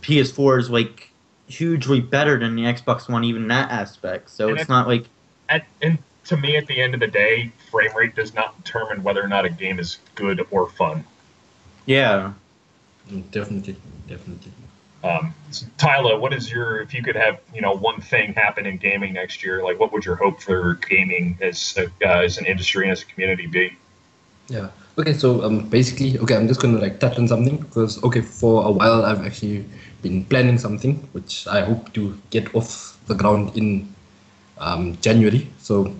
PS4 is like hugely better than the Xbox One, even in that aspect. So And it's not like and to me, at the end of the day, frame rate does not determine whether or not a game is good or fun. yeah. Definitely, definitely. So, Tyla, what is if you could have one thing happen in gaming next year, like what would your hope for gaming as an industry and as a community be? Yeah. Okay. So basically, okay, I'm just gonna like touch on something because for a while I've actually been planning something which I hope to get off the ground in January. So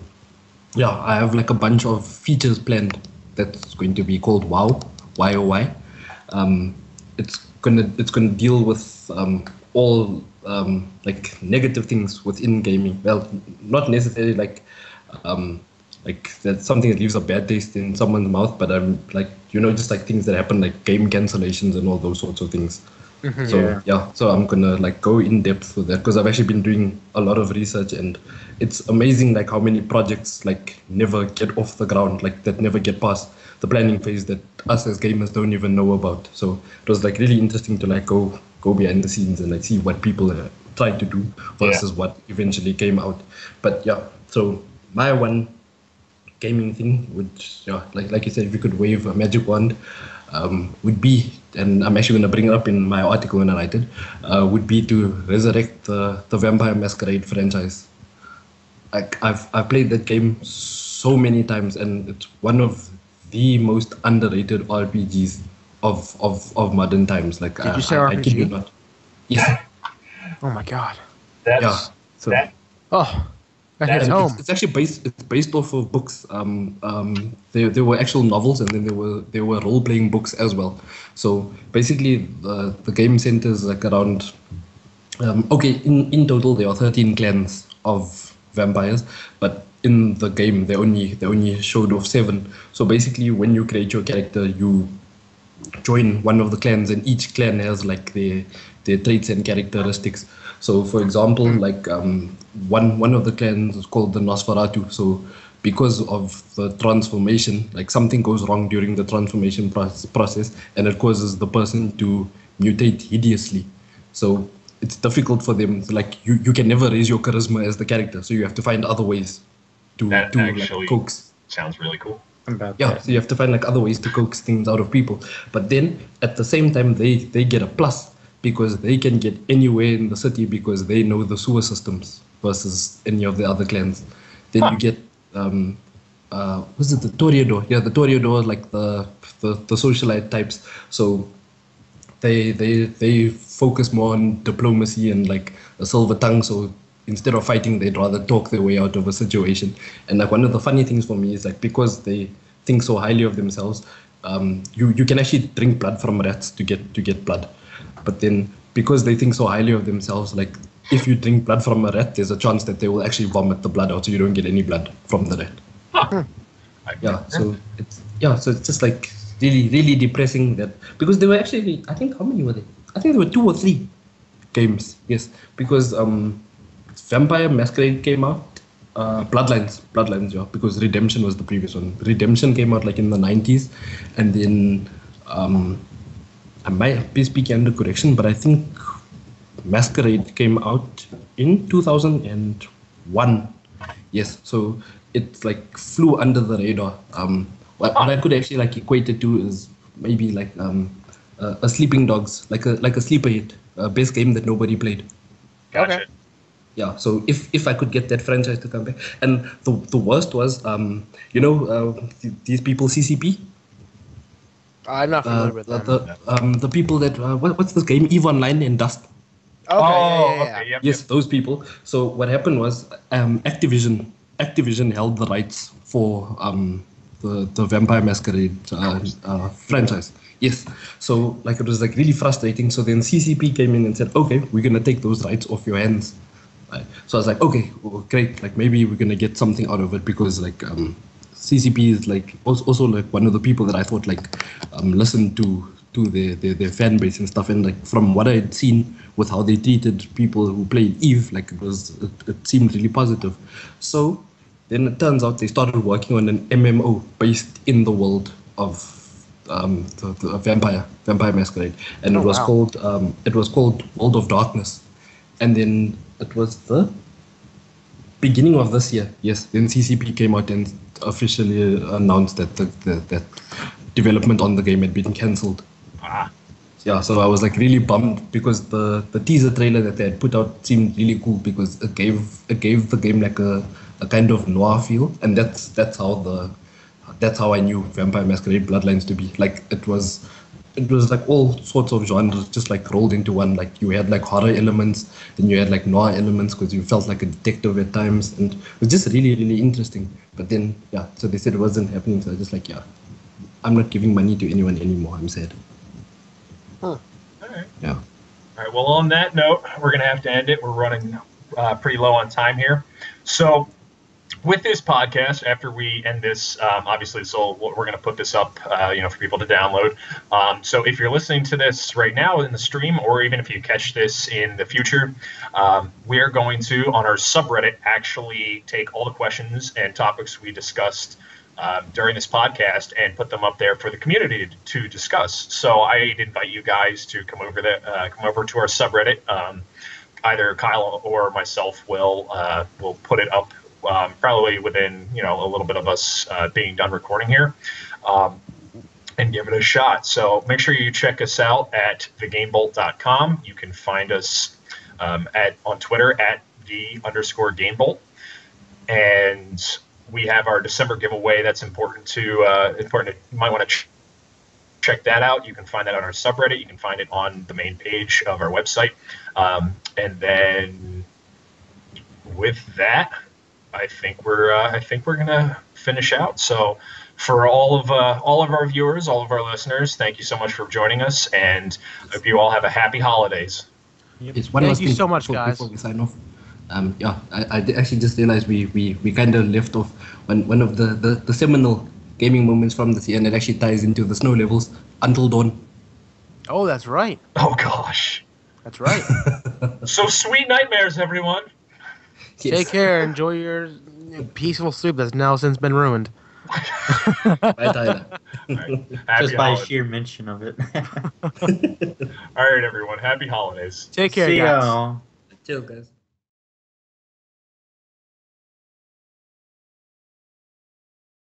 yeah, I have like a bunch of features planned that's going to be called WoW, YOY. Um, it's gonna deal with all like negative things within gaming. Well, not necessarily um, like that's something that leaves a bad taste in someone's mouth, but like just like things that happen, like game cancellations and all those sorts of things. So so I'm gonna like go in depth with that because I've actually been doing a lot of research, and it's amazing like how many projects like never get off the ground, like that never get past the planning phase that us as gamers don't even know about. So it was like really interesting to like go behind the scenes and like see what people are trying to do versus what eventually came out. But yeah, so my one gaming thing, which like you said, if you could wave a magic wand, would be, and I'm actually going to bring it up in my article when I write it, would be to resurrect the Vampire Masquerade franchise. Like I've played that game so many times, and it's one of the most underrated RPGs of modern times. Like Did you say I kid you RPG? not. Yes. Oh my god. Yeah. That's So that. Oh, that hits and home. it's actually based off of books. There were actual novels, and then there were role playing books as well. So basically, the game centers like around. In total there are 13 clans of vampires, but in the game they only showed off 7. So basically, when you create your character, join one of the clans, and each clan has like their traits and characteristics. So, for example, like one of the clans is called the Nosferatu. So, because of the transformation, like something goes wrong during the transformation process, and it causes the person to mutate hideously. So it's difficult for them. Like you can never raise your charisma as the character, so you have to find other ways to That like actually coax. sounds really cool. About Yeah, that. so you have to find like other ways to coax things out of people. But then at the same time, they get a plus because they can get anywhere in the city because they know the sewer systems versus any of the other clans. Then you get was it the Toreador? Yeah, the Toreador, like the socialite types. So they focus more on diplomacy and like a silver tongue. So instead of fighting, they'd rather talk their way out of a situation. And like one of the funny things for me is like because they think so highly of themselves, you can actually drink blood from rats to get blood. But then because they think so highly of themselves, like if you drink blood from a rat, there's a chance that they will actually vomit the blood out, so you don't get any blood from the rat. Huh. Yeah, so it's just like really depressing that because they were actually, I think, how many were they? I think there were 2 or 3 games. Yes, because Vampire Masquerade came out, Bloodlines, yeah, because Redemption was the previous one. Redemption came out like in the 90s, and then I might be speaking under correction, but I think Masquerade came out in 2001. Yes, so it like flew under the radar. What I could actually like equate it to is maybe like a Sleeping Dogs, like a sleeper hit, a best game that nobody played. Gotcha. Okay. Yeah, so if I could get that franchise to come back, and the worst was these people CCP, I'm not familiar with that. the people that what's this game, Eve Online and Dust. Okay, yeah. Okay, yep, Yes, those people. So what happened was Activision held the rights for the Vampire Masquerade franchise. Yes, so like it was like really frustrating. So then CCP came in and said, okay, we're gonna take those rights off your hands. Right. So I was like, okay, well, great. Like maybe we're gonna get something out of it because like CCP is like also like one of the people that I thought like listened to their fan base and stuff. And like from what I had seen with how they treated people who played Eve, like it seemed really positive. So then it turns out they started working on an MMO based in the world of the Vampire Masquerade, and Oh, wow. it was called World of Darkness, and then it was the beginning of this year. Yes, then CCP came out and officially announced that that development on the game had been cancelled. Ah, Yeah, so I was like really bummed because the teaser trailer that they had put out seemed really cool because it gave the game like a kind of noir feel, and that's how I knew Vampire Masquerade Bloodlines to be. Like it was like all sorts of genres just like rolled into one. Like you had like horror elements, then you had like noir elements because you felt like a detective at times, and it was just really interesting. But then yeah, so they said it wasn't happening, so I was just like, yeah, I'm not giving money to anyone anymore. I'm sad. all right. Yeah. All right. Well, on that note, we're going to have to end it. We're running pretty low on time here. So, with this podcast, after we end this, obviously, so we're going to put this up, for people to download. So, if you're listening to this right now in the stream, or even if you catch this in the future, we are going to, on our subreddit, actually take all the questions and topics we discussed during this podcast and put them up there for the community to discuss. So I'd invite you guys to come over to our subreddit. Either Kyle or myself will put it up probably within a little bit of us being done recording here, and give it a shot. So make sure you check us out at thegamebolt.com. You can find us on Twitter at @the_gamebolt, and we have our December giveaway. That's important to You might want to check that out. You can find that on our subreddit. You can find it on the main page of our website. And then with that, I think we're gonna finish out. So for all of our viewers, all of our listeners, thank you so much for joining us, and I hope you all have a happy holidays. It's one Thank last you thing so much, before guys. we sign off. I actually just realized we kind of left off one of the seminal gaming moments from this year, and it actually ties into the snow levels. Until Dawn. Oh, that's right. Oh gosh. That's right. So sweet nightmares, everyone. Yes. Take care. Enjoy your peaceful sleep that's now since been ruined. Bye, Tyler. All right. Happy Just by holidays. sheer mention of it. All right, everyone. Happy holidays. Take care, See guys. y'all. Chill, guys.